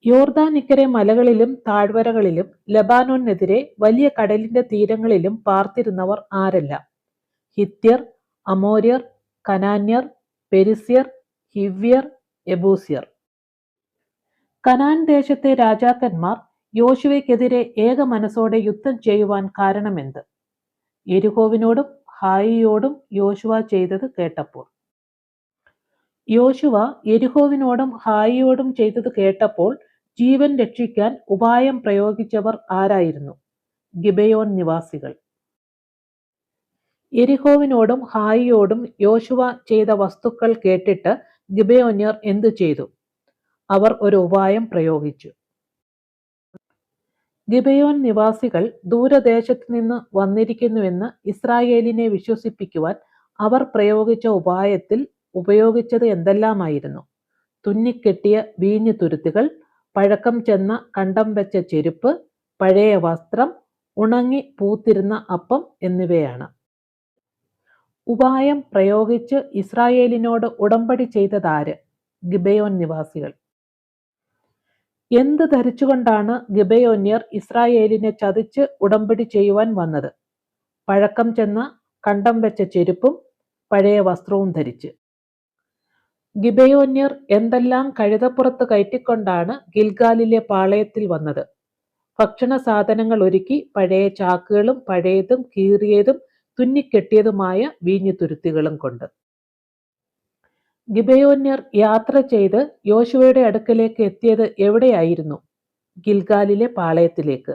യോർദാനിക്കരെ മലകളിലും താഴ്വരകളിലും ലെബാനോനെതിരെ വലിയ കടലിന്റെ തീരങ്ങളിലും പാർത്തിരുന്നവർ ആരല്ല? ഹിത്യർ, അമോര്യർ, കനാന്യർ, പെരിസ്യർ, ഹിവ്യർ, യെബൂസ്യർ. കനാൻ ദേശത്തെ രാജാക്കന്മാർ യോശുവയ്ക്കെതിരെ ഏക മനസ്സോടെ യുദ്ധം ചെയ്യുവാൻ കാരണമെന്ത്? യെരിഹോവിനോടും ഹായിയോടും യോശുവ ചെയ്തത് കേട്ടപ്പോൾ. യോശുവ യെരിഹോവിനോടും ഹായിയോടും ചെയ്തത് കേട്ടപ്പോൾ ജീവൻ രക്ഷിക്കാൻ ഉപായം പ്രയോഗിച്ചവർ ആരായിരുന്നു? ഗിബെയോൻ നിവാസികൾ. യെരിഹോവിനോടും ഹായിയോടും യോശുവ ചെയ്ത വസ്തുക്കൾ കേട്ടിട്ട് ഗിബെയോന്യർ എന്തു ചെയ്തു? അവർ ഒരു ഉപായം പ്രയോഗിച്ചു. ഗിബെയോൻ നിവാസികൾ ദൂരദേശത്തു നിന്ന് വന്നിരിക്കുന്നുവെന്ന് ഇസ്രായേലിനെ വിശ്വസിപ്പിക്കുവാൻ അവർ പ്രയോഗിച്ച ഉപായത്തിൽ ഉപയോഗിച്ചത് എന്തെല്ലാമായിരുന്നു? തുന്നിക്കെട്ടിയ വീഞ്ഞു തുരുത്തുകൾ, പഴക്കം ചെന്ന കണ്ടം വെച്ച ചെരുപ്പ്, പഴയ വസ്ത്രം, ഉണങ്ങി പൂത്തിരുന്ന അപ്പം എന്നിവയാണ്. ഉപായം പ്രയോഗിച്ച് ഇസ്രായേലിനോട് ഉടമ്പടി ചെയ്തതാര്? ഗിബെയോൻ നിവാസികൾ. എന്ത് ധരിച്ചുകൊണ്ടാണ് ഗിബെയോന്യർ ഇസ്രായേലിനെ ചതിച്ച് ഉടമ്പടി ചെയ്യുവാൻ വന്നത്? പഴക്കം ചെന്ന കണ്ടം വെച്ച ചെരുപ്പും പഴയ വസ്ത്രവും ധരിച്ച്. ഗിബെയോന്യർ എന്തെല്ലാം കഴുതപ്പുറത്ത് കയറ്റിക്കൊണ്ടാണ് ഗിൽഗാലിലെ പാളയത്തിൽ വന്നത്? ഭക്ഷണ സാധനങ്ങൾ ഒരുക്കി പഴയ ചാക്കുകളും പഴയതും കീറിയതും തുന്നിക്കെട്ടിയതുമായ വീഞ്ഞു തുരുത്തികളും കൊണ്ട്. ഗിബെയോന്യർ യാത്ര ചെയ്ത് യോശുവയുടെ അടുക്കലേക്ക് എത്തിയത് എവിടെയായിരുന്നു? ഗിൽഗാലിലെ പാളയത്തിലേക്ക്.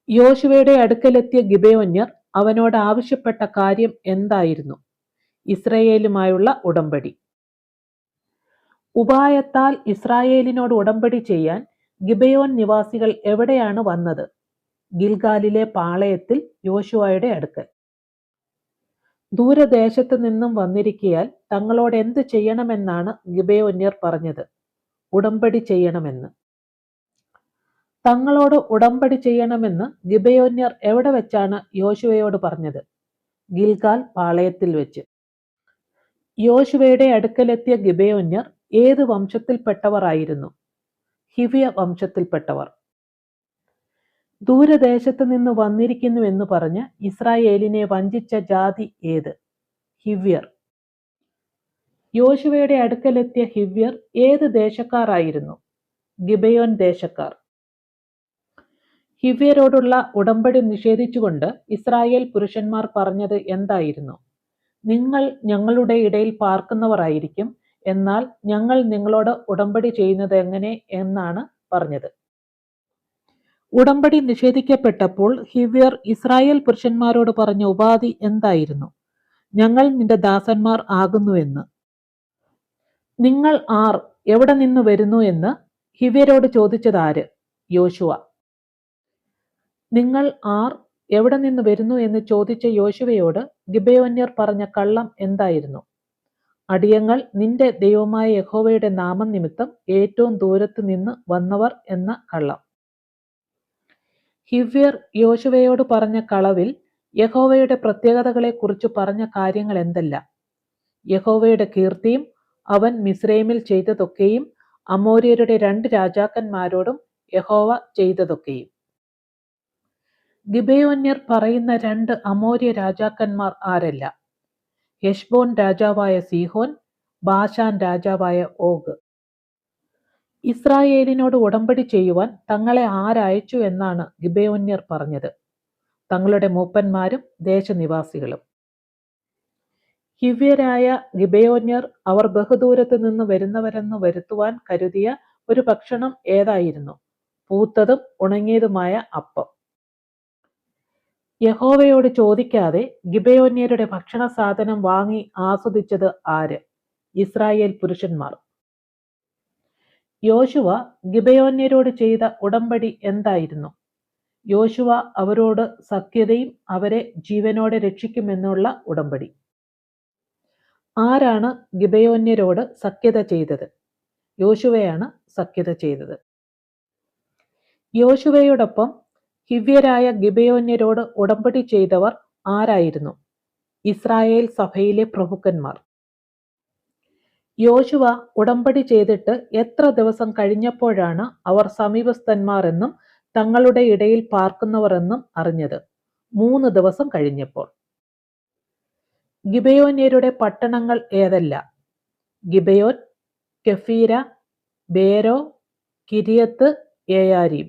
യോശുവയുടെ അടുക്കലെത്തിയ ഗിബെയോന്യർ അവനോട് ആവശ്യപ്പെട്ട കാര്യം എന്തായിരുന്നു? ഇസ്രായേലുമായുള്ള ഉടമ്പടി. ഉപായത്താൽ ഇസ്രായേലിനോട് ഉടമ്പടി ചെയ്യാൻ ഗിബെയോൻ നിവാസികൾ എവിടെയാണ് വന്നത്? ഗിൽഗാലിലെ പാളയത്തിൽ യോശുവയുടെ അടുക്കൽ. ദൂരദേശത്ത് നിന്നും വന്നിരിക്കയാൽ തങ്ങളോട് എന്ത് ചെയ്യണമെന്നാണ് ഗിബെയോന്യർ പറഞ്ഞത്? ഉടമ്പടി ചെയ്യണമെന്ന്. തങ്ങളോട് ഉടമ്പടി ചെയ്യണമെന്ന് ഗിബെയോന്യർ എവിടെ വെച്ചാണ് യോശുവയോട് പറഞ്ഞത്? ഗിൽഗാൽ പാളയത്തിൽ വെച്ച്. യോശുവയുടെ അടുക്കലെത്തിയ ഗിബെയോന്യർ ഏത് വംശത്തിൽപ്പെട്ടവർ ആയിരുന്നു? ഹിവ്യ വംശത്തിൽപ്പെട്ടവർ. ദൂരദേശത്ത് നിന്ന് വന്നിരിക്കുന്നു എന്ന് പറഞ്ഞ് ഇസ്രായേലിനെ വഞ്ചിച്ച ജാതി ഏത്? ഹിവ്യർ. യോശുവയുടെ അടുക്കലെത്തിയ ഹിവ്യർ ഏത് ദേശക്കാരായിരുന്നു? ഗിബെയോൻ ദേശക്കാർ. ഹിവ്യരോടുള്ള ഉടമ്പടി നിഷേധിച്ചുകൊണ്ട് ഇസ്രായേൽ പുരുഷന്മാർ പറഞ്ഞത് എന്തായിരുന്നു? നിങ്ങൾ ഞങ്ങളുടെ ഇടയിൽ പാർക്കുന്നവരായിരിക്കും, എന്നാൽ ഞങ്ങൾ നിങ്ങളോട് ഉടമ്പടി ചെയ്യുന്നത് എങ്ങനെ എന്നാണ് പറഞ്ഞത്. ഉടമ്പടി നിഷേധിക്കപ്പെട്ടപ്പോൾ ഹിവ്യർ ഇസ്രായേൽ പുരുഷന്മാരോട് പറഞ്ഞ ഉപാധി എന്തായിരുന്നു? ഞങ്ങൾ നിന്റെ ദാസന്മാർ ആകുന്നുവെന്ന്. നിങ്ങൾ ആർ, എവിടെ നിന്ന് വരുന്നു എന്ന് ഹിവ്യരോട് ചോദിച്ചതാര്? യോശുവ. നിങ്ങൾ ആർ, എവിടെ നിന്ന് വരുന്നു എന്ന് ചോദിച്ച യോശുവയോട് ഗിബെയോന്യർ പറഞ്ഞ കള്ളം എന്തായിരുന്നു? അടിയങ്ങൾ നിന്റെ ദൈവമായ യഹോവയുടെ നാമം നിമിത്തം ഏറ്റവും ദൂരത്ത് നിന്ന് വന്നവർ എന്ന കള്ളം. ഹിവ്യർ യോശുവയോട് പറഞ്ഞ കളവിൽ യഹോവയുടെ പ്രത്യേകതകളെ കുറിച്ച് പറഞ്ഞ കാര്യങ്ങൾ എന്തെല്ലാം? യഹോവയുടെ കീർത്തിയും അവൻ മിസ്രൈമിൽ ചെയ്തതൊക്കെയും അമോര്യരുടെ 2 രാജാക്കന്മാരോടും യഹോവ ചെയ്തതൊക്കെയും. ഗിബെയോന്യർ പറയുന്ന 2 അമോര്യ രാജാക്കന്മാർ ആരല്ല? ഹെശ്ബോൻ രാജാവായ സീഹോൻ, ബാശാൻ രാജാവായ ഓഗ്. ഇസ്രായേലിനോട് ഉടമ്പടി ചെയ്യുവാൻ തങ്ങളെ ആരയച്ചു എന്നാണ് ഗിബെയോന്യർ പറഞ്ഞത്? തങ്ങളുടെ മൂപ്പന്മാരും ദേശനിവാസികളും. ഹിവ്യരായ ഗിബെയോന്യർ അവർ ബഹുദൂരത്ത് നിന്ന് വരുന്നവരെന്ന് വരുത്തുവാൻ കരുതിയ ഒരു ഭക്ഷണം ഏതായിരുന്നു? പൂത്തതും ഉണങ്ങിയതുമായ അപ്പം. യഹോവയോട് ചോദിക്കാതെ ഗിബെയോന്യരുടെ ഭക്ഷണ സാധനം വാങ്ങി ആസ്വദിച്ചത് ആര്? ഇസ്രായേൽ പുരുഷന്മാർ. യോശുവ ഗിബെയോന്യരോട് ചെയ്ത ഉടമ്പടി എന്തായിരുന്നു? യോശുവ അവരോട് സഖ്യതയും അവരെ ജീവനോടെ രക്ഷിക്കുമെന്നുള്ള ഉടമ്പടി. ആരാണ് ഗിബെയോന്യരോട് സഖ്യത ചെയ്തത്? യോശുവയാണ് സഖ്യത ചെയ്തത്. യോശുവയോടൊപ്പം ഹിവ്യരായ ഗിബെയോന്യരോട് ഉടമ്പടി ചെയ്തവർ ആരായിരുന്നു? ഇസ്രായേൽ സഭയിലെ പ്രഭുക്കന്മാർ. യോശുവ ഉടമ്പടി ചെയ്തിട്ട് എത്ര ദിവസം കഴിഞ്ഞപ്പോഴാണ് അവർ സമീപസ്ഥന്മാർ എന്നും തങ്ങളുടെ ഇടയിൽ പാർക്കുന്നവർ എന്നും അറിഞ്ഞത്? 3 ദിവസം കഴിഞ്ഞപ്പോൾ. ഗിബെയോന്യരുടെ പട്ടണങ്ങൾ ഏതെല്ലാം? ഗിബെയോൻ, കെഫീര, ബേരോ, കിര്യത്ത് യെയാരീം.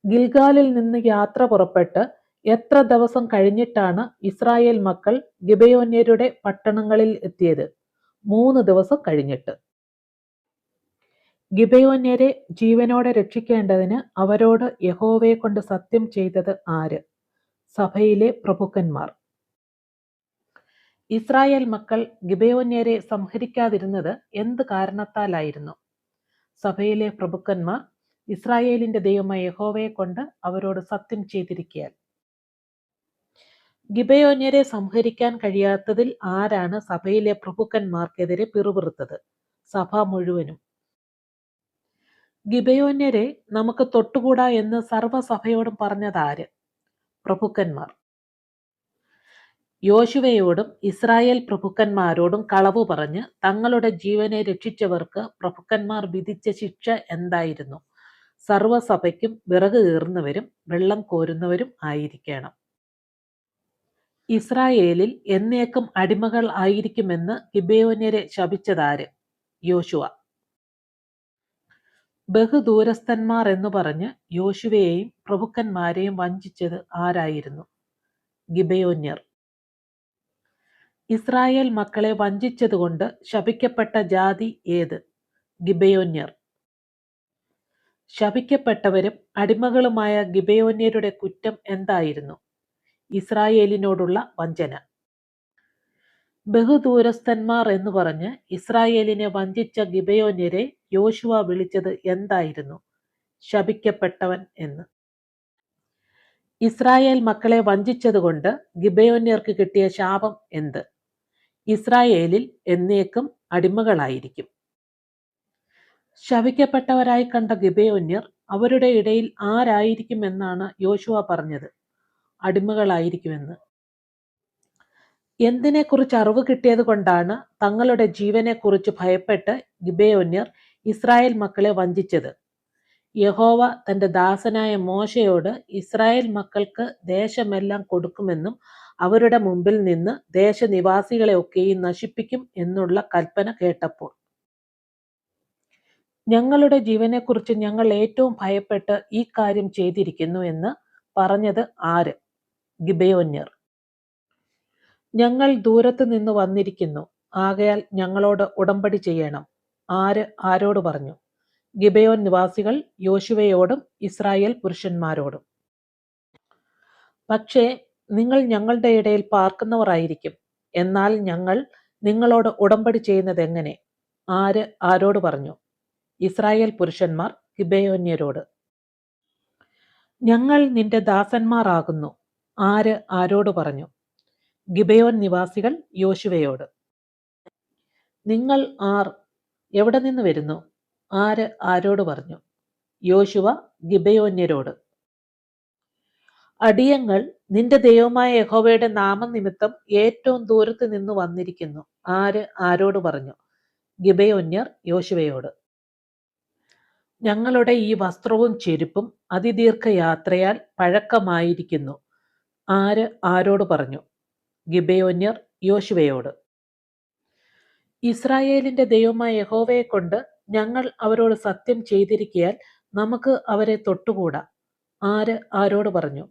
ഗിൽഗാലിൽ നിന്ന് യാത്ര പുറപ്പെട്ട് എത്ര ദിവസം കഴിഞ്ഞിട്ടാണ് ഇസ്രായേൽ മക്കൾ ഗിബെയോന്യരുടെ പട്ടണങ്ങളിൽ എത്തിയത്? 3 ദിവസം കഴിഞ്ഞിട്ട്. ഗിബെയോന്യരെ ജീവനോടെ രക്ഷിക്കേണ്ടതിന് അവരോട് യഹോവയെ കൊണ്ട് സത്യം ചെയ്തത് ആര്? സഭയിലെ പ്രഭുക്കന്മാർ. ഇസ്രായേൽ മക്കൾ ഗിബെയോന്യരെ സംഹരിക്കാതിരുന്നത് എന്ത് കാരണത്താലായിരുന്നു? സഭയിലെ പ്രഭുക്കന്മാർ ഇസ്രായേലിന്റെ ദൈവമായ യഹോവയെ കൊണ്ട് അവരോട് സത്യം ചെയ്തിരിക്കയാൽ. ഗിബെയോന്യരെ സംഹരിക്കാൻ കഴിയാത്തതിൽ ആരാണ് സഭയിലെ പ്രഭുക്കന്മാർക്കെതിരെ പിറുപിറുത്തത്? സഭ മുഴുവനും. ഗിബെയോന്യരെ നമുക്ക് തൊട്ടുകൂടാ എന്ന് സർവ്വസഭയോടും പറഞ്ഞതാര്? പ്രഭുക്കന്മാർ. യോശുവയോടും ഇസ്രായേൽ പ്രഭുക്കന്മാരോടും കളവു പറഞ്ഞ് തങ്ങളുടെ ജീവനെ രക്ഷിച്ചവർക്ക് പ്രഭുക്കന്മാർ വിധിച്ച ശിക്ഷ എന്തായിരുന്നു? സർവ്വസഭയ്ക്കും വിറക് കീറുന്നവരും വെള്ളം കോരുന്നവരും ആയിരിക്കണം. ഇസ്രായേലിൽ എന്നേക്കും അടിമകൾ ആയിരിക്കുമെന്ന് ഗിബെയോന്യരെ ശപിച്ചതാര്? യോശുവ. ബഹുദൂരസ്ഥന്മാർ എന്ന് പറഞ്ഞ് യോശുവയെയും പ്രഭുക്കന്മാരെയും വഞ്ചിച്ചത് ആരായിരുന്നു? ഗിബെയോന്യർ. ഇസ്രായേൽ മക്കളെ വഞ്ചിച്ചതുകൊണ്ട് ശപിക്കപ്പെട്ട ജാതി ഏത്? ഗിബെയോന്യർ. ശപിക്കപ്പെട്ടവരും അടിമകളുമായ ഗിബെയോന്യരുടെ കുറ്റം എന്തായിരുന്നു? ഇസ്രായേലിനോടുള്ള വഞ്ചന. ബഹുദൂരസ്ഥന്മാർ എന്ന് പറഞ്ഞ് ഇസ്രായേലിനെ വഞ്ചിച്ച ഗിബെയോന്യരെ യോശുവ വിളിച്ചത് എന്തായിരുന്നു? ശപിക്കപ്പെട്ടവൻ എന്ന്. ഇസ്രായേൽ മക്കളെ വഞ്ചിച്ചതുകൊണ്ട് ഗിബെയോന്യർക്ക് കിട്ടിയ ശാപം എന്ത്? ഇസ്രായേലിൽ എന്നേക്കും അടിമകളായിരിക്കും. ശപിക്കപ്പെട്ടവരായി കണ്ട ഗിബെയോന്യർ അവരുടെ ഇടയിൽ ആരായിരിക്കുമെന്നാണ് യോശുവ പറഞ്ഞത്? അടിമകളായിരിക്കുമെന്ന്. എന്തിനെക്കുറിച്ച് അറിവ് കിട്ടിയത് കൊണ്ടാണ് തങ്ങളുടെ ജീവനെക്കുറിച്ച് ഭയപ്പെട്ട് ഗിബെയോന്യർ ഇസ്രായേൽ മക്കളെ വഞ്ചിച്ചത്? യഹോവ തന്റെ ദാസനായ മോശയോട് ഇസ്രായേൽ മക്കൾക്ക് ദേശമെല്ലാം കൊടുക്കുമെന്നും അവരുടെ മുമ്പിൽ നിന്ന് ദേശനിവാസികളെ ഒക്കെയും നശിപ്പിക്കും എന്നുള്ള കൽപ്പന കേട്ടപ്പോൾ. ഞങ്ങളുടെ ജീവനെക്കുറിച്ച് ഞങ്ങൾ ഏറ്റവും ഭയപ്പെട്ട് ഈ കാര്യം ചെയ്തിരിക്കുന്നു എന്ന് പറഞ്ഞത് ആര്? ഗിബെയോന്യർ. ഞങ്ങൾ ദൂരത്ത് നിന്ന് വന്നിരിക്കുന്നു, ആകയാൽ ഞങ്ങളോട് ഉടമ്പടി ചെയ്യണം. ആര് ആരോട് പറഞ്ഞു? ഗിബെയോൻ നിവാസികൾ യോശുവയോടും ഇസ്രായേൽ പുരുഷന്മാരോടും. പക്ഷേ നിങ്ങൾ ഞങ്ങളുടെ ഇടയിൽ പാർക്കുന്നവരായിരിക്കും, എന്നാൽ ഞങ്ങൾ നിങ്ങളോട് ഉടമ്പടി ചെയ്യുന്നത് എങ്ങനെ? ആര് ആരോട് പറഞ്ഞു? ഇസ്രായേൽ പുരുഷന്മാർ ഗിബെയോന്യരോട്. ഞങ്ങൾ നിന്റെ ദാസന്മാരാകുന്നു. ആര് ആരോട് പറഞ്ഞു? ഗിബെയോൻ നിവാസികൾ യോശുവയോട്. നിങ്ങൾ ആർ? എവിടെ നിന്ന് വരുന്നു? ആര് ആരോട് പറഞ്ഞു? യോശുവ ഗിബെയോന്യരോട്. അടിയങ്ങൾ നിന്റെ ദൈവമായ യഹോവയുടെ നാമനിമിത്തം ഏറ്റവും ദൂരത്ത് നിന്ന് വന്നിരിക്കുന്നു. ആര് ആരോട് പറഞ്ഞു? ഗിബെയോന്യർ യോശുവയോട്. ഞങ്ങളുടെ ഈ വസ്ത്രവും ചെരുപ്പും അതിദീർഘയാത്രയാൽ പഴക്കമായിരിക്കുന്നു. ആര് ആരോട് പറഞ്ഞു? ഗിബെയോന്യർ യോശുവയോട്. ഇസ്രായേലിന്റെ ദൈവമായ യഹോവയെ കൊണ്ട് ഞങ്ങൾ അവരോട് സത്യം ചെയ്തിരിക്കയാൽ നമുക്ക് അവരെ തൊട്ടുകൂടാ. ആര് ആരോട് പറഞ്ഞു?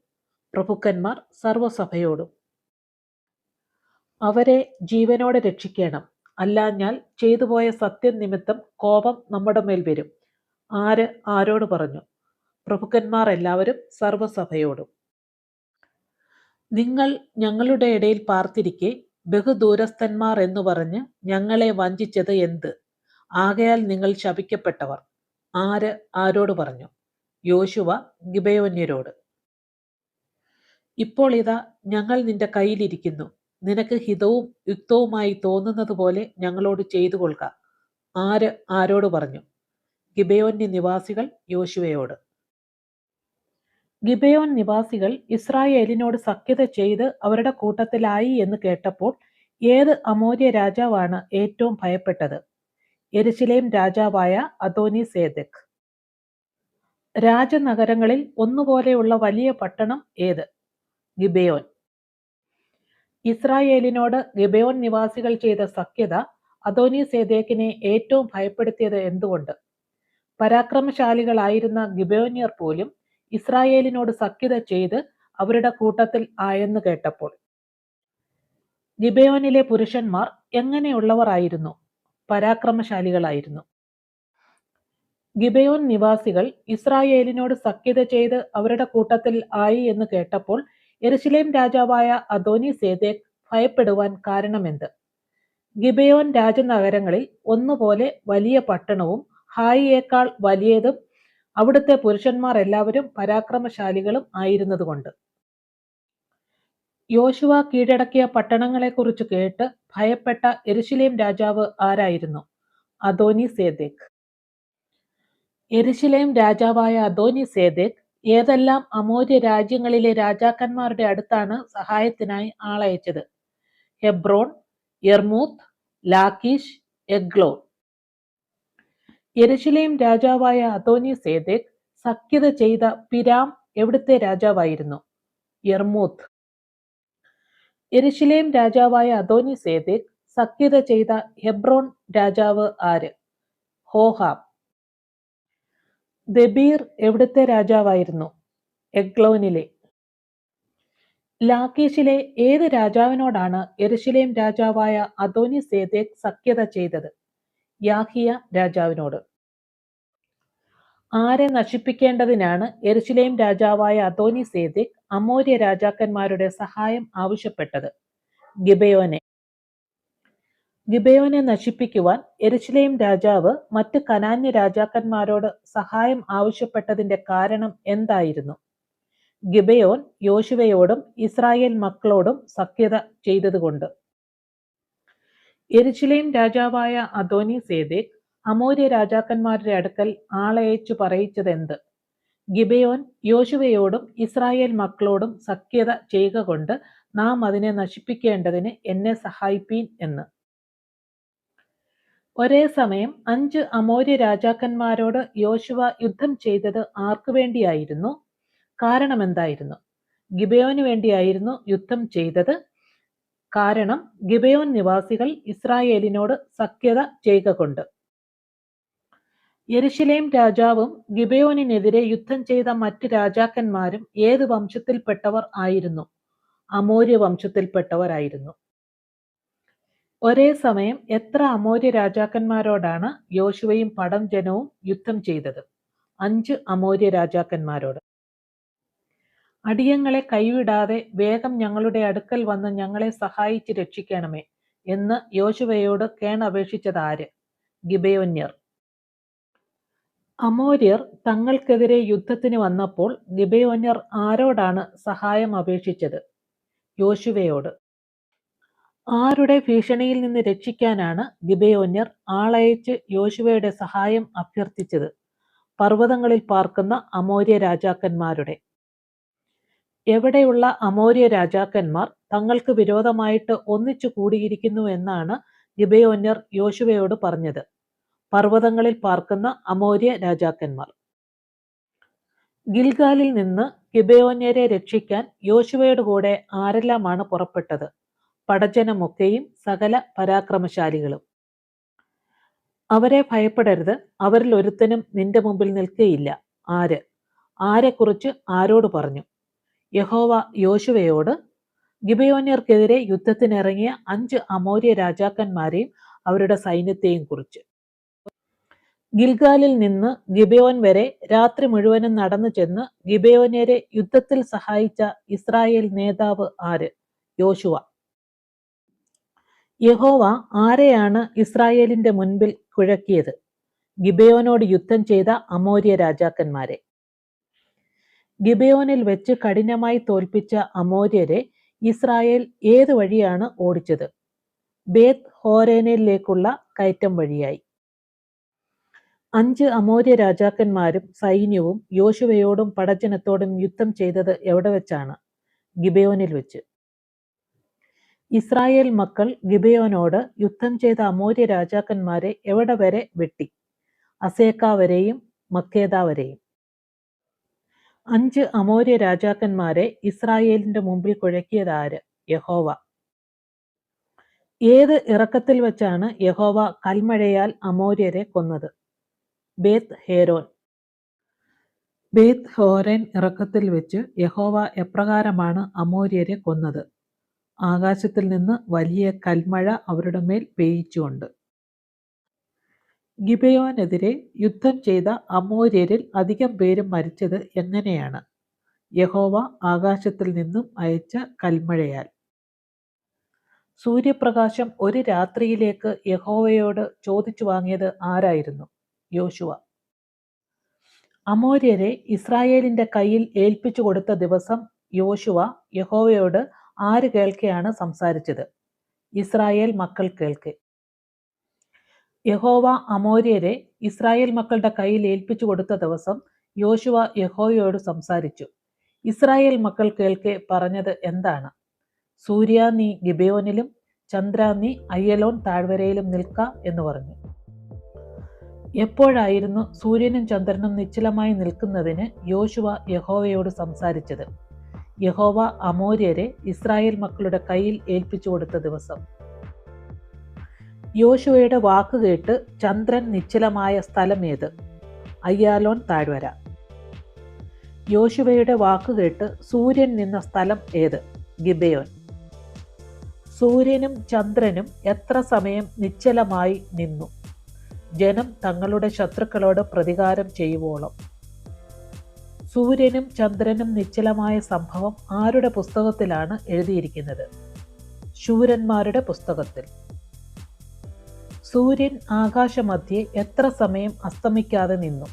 പ്രഭുക്കന്മാർ സർവ്വസഭയോടും. അവരെ ജീവനോടെ രക്ഷിക്കണം, അല്ലാഞ്ഞാൽ ചെയ്തുപോയ സത്യം നിമിത്തം കോപം നമ്മുടെ മേൽ വരും. ആര് ആരോട് പറഞ്ഞു? പ്രഭുക്കന്മാർ എല്ലാവരും സർവ്വസഭയോടും. നിങ്ങൾ ഞങ്ങളുടെ ഇടയിൽ പാർത്തിരിക്കെ ബഹുദൂരസ്ഥന്മാർ എന്നു പറഞ്ഞ് ഞങ്ങളെ വഞ്ചിച്ചത് എന്ത്? ആകയാൽ നിങ്ങൾ ശപിക്കപ്പെട്ടവർ. ആര് ആരോട് പറഞ്ഞു? യോശുവ ഗിബെയോന്യരോട്. ഇപ്പോൾ ഇതാ ഞങ്ങൾ നിന്റെ കയ്യിലിരിക്കുന്നു. നിനക്ക് ഹിതവും യുക്തവുമായി തോന്നുന്നത് പോലെ ഞങ്ങളോട് ചെയ്തു കൊള്ളുക. ആര് ആരോട് പറഞ്ഞു? ഗിബെയോന്യ നിവാസികൾ യോശുവയോട്. ഗിബെയോൻ നിവാസികൾ ഇസ്രായേലിനോട് സഖ്യത ചെയ്ത് അവരുടെ കൂട്ടത്തിലായി എന്ന് കേട്ടപ്പോൾ ഏത് അമോര്യ രാജാവാണ് ഏറ്റവും ഭയപ്പെട്ടത്? യെരുശലേം രാജാവായ അദോനിസേദെക്ക്. രാജനഗരങ്ങളിൽ ഒന്നുപോലെയുള്ള വലിയ പട്ടണം ഏത്? ഗിബെയോൻ. ഇസ്രായേലിനോട് ഗിബെയോൻ നിവാസികൾ ചെയ്ത സഖ്യത അദോനിസേദെക്കിനെ ഏറ്റവും ഭയപ്പെടുത്തിയത് എന്തുകൊണ്ട്? പരാക്രമശാലികളായിരുന്ന ഗിബെയോന്യർ പോലും ഇസ്രായേലിനോട് സഖ്യത ചെയ്ത് അവരുടെ കൂട്ടത്തിൽ ആയെന്ന് കേട്ടപ്പോൾ. ഗിബെയോനിലെ പുരുഷന്മാർ എങ്ങനെയുള്ളവർ ആയിരുന്നു? പരാക്രമശാലികളായിരുന്നു. ഗിബെയോൻ നിവാസികൾ ഇസ്രായേലിനോട് സഖ്യത ചെയ്ത് അവരുടെ കൂട്ടത്തിൽ ആയി എന്ന് കേട്ടപ്പോൾ യെരുശലേം രാജാവായ അദോനിസേദെക്ക് ഭയപ്പെടുവാൻ കാരണമെന്ത്? ഗിബെയോൻ രാജനഗരങ്ങളിൽ ഒന്നുപോലെ വലിയ പട്ടണവും ഹായിയേക്കാൾ വലിയതും അവിടുത്തെ പുരുഷന്മാർ എല്ലാവരും പരാക്രമശാലികളും ആയിരുന്നതുകൊണ്ട്. യോശുവ കീഴടക്കിയ പട്ടണങ്ങളെക്കുറിച്ച് കേട്ട് ഭയപ്പെട്ട യെരുശലേം രാജാവ് ആരായിരുന്നു? അദോനിസേദെക്ക്. യെരുശലേം രാജാവായ അദോനിസേദെക്ക് ഏതെല്ലാം അമോര്യ രാജ്യങ്ങളിലെ രാജാക്കന്മാരുടെ അടുത്താണ് സഹായത്തിനായി ആളയച്ചത്? Hebron, യർമൂത്ത്, ലാക്കീഷ്, Eglon. യെരുശലേം രാജാവായ അദോനിസേദെക്ക് സഖ്യത ചെയ്ത പിരാം എവിടുത്തെ രാജാവായിരുന്നു? യർമൂത്ത്. യെരുശലേം രാജാവായ അദോനിസേദെക്ക് സഖ്യത ചെയ്ത ഹെബ്രോൺ രാജാവ് ആര്? ഹോഹാം. ദബീർ എവിടുത്തെ രാജാവായിരുന്നു? എഗ്ലോനിലെ. ലാക്കീഷിലെ ഏത് രാജാവിനോടാണ് യെരുശലേം രാജാവായ അദോനിസേദെക്ക് സഖ്യത ചെയ്തത്? യാഹിയ രാജാവിനോട്. ആരെ നശിപ്പിക്കേണ്ടതിനാണ് യെരുശലേം രാജാവായ അദോനിസേദെക്ക് അമോര്യ രാജാക്കന്മാരുടെ സഹായം ആവശ്യപ്പെട്ടത്? ഗിബെയോനെ. ഗിബെയോനെ നശിപ്പിക്കുവാൻ യെരുശലേം രാജാവ് മറ്റ് കനാന്യ രാജാക്കന്മാരോട് സഹായം ആവശ്യപ്പെട്ടതിന്റെ കാരണം എന്തായിരുന്നു? ഗിബെയോൻ യോശുവയോടും ഇസ്രായേൽ മക്കളോടും സഖ്യത ചെയ്തതുകൊണ്ട്. യെരുശലേം രാജാവായ അദോനിസേദെക്ക് അമോര്യ രാജാക്കന്മാരുടെ അടുക്കൽ ആളയച്ചു പറയിച്ചതെന്ത്? ഗിബെയോൻ യോശുവയോടും ഇസ്രായേൽ മക്കളോടും സഖ്യത ചെയ്യുക കൊണ്ട് നാം അതിനെ നശിപ്പിക്കേണ്ടതിന് എന്നെ സഹായിപ്പീൻ എന്ന്. ഒരേ സമയം 5 അമോര്യ രാജാക്കന്മാരോട് യോശുവ യുദ്ധം ചെയ്തത് ആർക്കു വേണ്ടിയായിരുന്നു? കാരണം എന്തായിരുന്നു? ഗിബെയോന് വേണ്ടിയായിരുന്നു യുദ്ധം ചെയ്തത്. കാരണം ഗിബെയോൻ നിവാസികൾ ഇസ്രായേലിനോട് സഖ്യത ചെയ്യുക കൊണ്ട്. യെരുശലേം രാജാവും ഗിബെയോനിനെതിരെ യുദ്ധം ചെയ്ത മറ്റ് രാജാക്കന്മാരും ഏത് വംശത്തിൽപ്പെട്ടവർ ആയിരുന്നു? അമോര്യ വംശത്തിൽപ്പെട്ടവരായിരുന്നു. ഒരേ സമയം എത്ര അമോര്യ രാജാക്കന്മാരോടാണ് യോശുവയും പടം ജനവും യുദ്ധം ചെയ്തത്? 5 അമോര്യ രാജാക്കന്മാരോട്. അടിയങ്ങളെ കൈവിടാതെ വേഗം ഞങ്ങളുടെ അടുക്കൽ വന്ന് ഞങ്ങളെ സഹായിച്ച് രക്ഷിക്കണമേ എന്ന് യോശുവയോട് കേണപേക്ഷിച്ചത് ആര്? ഗിബെയോന്യർ. അമോര്യർ തങ്ങൾക്കെതിരെ യുദ്ധത്തിന് വന്നപ്പോൾ ഗിബെയോന്യർ ആരോടാണ് സഹായം അപേക്ഷിച്ചത്? യോശുവയോട്. ആരുടെ ഭീഷണിയിൽ നിന്ന് രക്ഷിക്കാനാണ് ഗിബെയോന്യർ ആളയച്ച് യോശുവയുടെ സഹായം അഭ്യർത്ഥിച്ചത്? പർവ്വതങ്ങളിൽ പാർക്കുന്ന അമോര്യ രാജാക്കന്മാരുടെ. എവിടെയുള്ള അമോര്യ രാജാക്കന്മാർ തങ്ങൾക്ക് വിരോധമായിട്ട് ഒന്നിച്ചു കൂടിയിരിക്കുന്നു എന്നാണ് ഗിബെയോന്യർ യോശുവയോട് പറഞ്ഞത്? പർവ്വതങ്ങളിൽ പാർക്കുന്ന അമോര്യ രാജാക്കന്മാർ. ഗിൽഗാലിൽ നിന്ന് ഗിബെയോന്യരെ രക്ഷിക്കാൻ യോശുവയുടെ കൂടെ ആരെല്ലാമാണ് പുറപ്പെട്ടത്? പടജനമൊക്കെയും സകല പരാക്രമശാലികളും. അവരെ ഭയപ്പെടരുത്, അവരിൽ ഒരുത്തനും നിന്റെ മുമ്പിൽ നിൽക്കുകയില്ല. ആര്? ആരെക്കുറിച്ച് ആരോട് പറഞ്ഞു? യഹോവ യോശുവയോട് ഗിബെയോന്യർക്കെതിരെ യുദ്ധത്തിനിറങ്ങിയ 5 അമോര്യ രാജാക്കന്മാരെയും അവരുടെ സൈന്യത്തെയും കുറിച്ച്. ഗിൽഗാലിൽ നിന്ന് ഗിബെയോൻ വരെ രാത്രി മുഴുവനും നടന്നു ചെന്ന് ഗിബെയോന്യരെ യുദ്ധത്തിൽ സഹായിച്ച ഇസ്രായേൽ നേതാവ് ആര്? യോശുവ. യഹോവ ആരെയാണ് ഇസ്രായേലിന്റെ മുൻപിൽ കുഴക്കിയത്? ഗിബെയോനോട് യുദ്ധം ചെയ്ത അമോര്യ രാജാക്കന്മാരെ. ഗിബെയോനിൽ വെച്ച് കഠിനമായി തോൽപ്പിച്ച അമോര്യരെ ഇസ്രായേൽ ഏത് വഴിയാണ് ഓടിച്ചത്? ബേത്ത് ഹോരേനിലേക്കുള്ള കയറ്റം വഴിയായി. 5 അമോര്യ രാജാക്കന്മാരും സൈന്യവും യോശുവയോടും പടജ്ജനത്തോടും യുദ്ധം ചെയ്തത് എവിടെ വെച്ചാണ്? ഗിബെയോനിൽ വെച്ച്. ഇസ്രായേൽ മക്കൾ ഗിബെയോനോട് യുദ്ധം ചെയ്ത അമോര്യ രാജാക്കന്മാരെ എവിടെ വരെ വെട്ടി? അസേക്ക വരെയും മക്കേദ വരെയും. 5 അമോര്യ രാജാക്കന്മാരെ ഇസ്രായേലിന്റെ മുമ്പിൽ കുഴക്കിയത് ആര്? യഹോവ. ഏത് ഇറക്കത്തിൽ വെച്ചാണ് യഹോവ കൽമഴയാൽ അമോര്യരെ കൊന്നത്? ബേത്ത് ഹേരോൻ. ബേത്ത് ഹോരൻ ഇറക്കത്തിൽ വെച്ച് യഹോവ എപ്രകാരമാണ് അമോര്യരെ കൊന്നത്? ആകാശത്തിൽ നിന്ന് വലിയ കൽമഴ അവരുടെ മേൽ പെയ്യിച്ചുകൊണ്ട്. ഗിബെയോനെതിരെ യുദ്ധം ചെയ്ത അമോര്യരിൽ അധികം പേരും മരിച്ചത് എങ്ങനെയാണ്? യഹോവ ആകാശത്തിൽ നിന്നും അയച്ച കൽമഴയാൽ. സൂര്യപ്രകാശം ഒരു രാത്രിയിലേക്ക് യഹോവയോട് ചോദിച്ചു വാങ്ങിയത് ആരായിരുന്നു? യോശുവ. അമോര്യരെ ഇസ്രായേലിന്റെ കയ്യിൽ ഏൽപ്പിച്ചു കൊടുത്ത ദിവസം യോശുവ യഹോവയോട് ആര് കേൾക്കെയാണ് സംസാരിച്ചത്? ഇസ്രായേൽ മക്കൾ കേൾക്കെ. യഹോവ അമോര്യരെ ഇസ്രായേൽ മക്കളുടെ കയ്യിൽ ഏൽപ്പിച്ചു കൊടുത്ത ദിവസം യോശുവ യഹോവയോട് സംസാരിച്ചു. ഇസ്രായേൽ മക്കൾ കേൾക്കെ പറഞ്ഞത് എന്താണ്? സൂര്യ നീ ഗിബെയോനിലും ചന്ദ്ര നീ അയ്യലോൻ താഴ്വരയിലും നിൽക്ക എന്ന് പറഞ്ഞു. എപ്പോഴായിരുന്നു സൂര്യനും ചന്ദ്രനും നിശ്ചലമായി നിൽക്കുന്നതിന് യോശുവ യഹോവയോട് സംസാരിച്ചത്? യഹോവ അമോര്യരെ ഇസ്രായേൽ മക്കളുടെ കയ്യിൽ ഏൽപ്പിച്ചു കൊടുത്ത ദിവസം. യോശുവയുടെ വാക്കുകേട്ട് ചന്ദ്രൻ നിശ്ചലമായ സ്ഥലം ഏത്? അയ്യാലോൻ താഴ്വര. യോശുവയുടെ വാക്കുകേട്ട് സൂര്യൻ നിന്ന സ്ഥലം ഏത്? ഗിബെയോൻ. സൂര്യനും ചന്ദ്രനും എത്ര സമയം നിശ്ചലമായി നിന്നു? ജനം തങ്ങളുടെ ശത്രുക്കളോട് പ്രതികാരം ചെയ്യുവോളം. സൂര്യനും ചന്ദ്രനും നിശ്ചലമായ സംഭവം ആരുടെ പുസ്തകത്തിലാണ് എഴുതിയിരിക്കുന്നത്? ശൂരന്മാരുടെ പുസ്തകത്തിൽ. സൂര്യൻ ആകാശമധ്യേ എത്ര സമയം അസ്തമിക്കാതെ നിന്നു?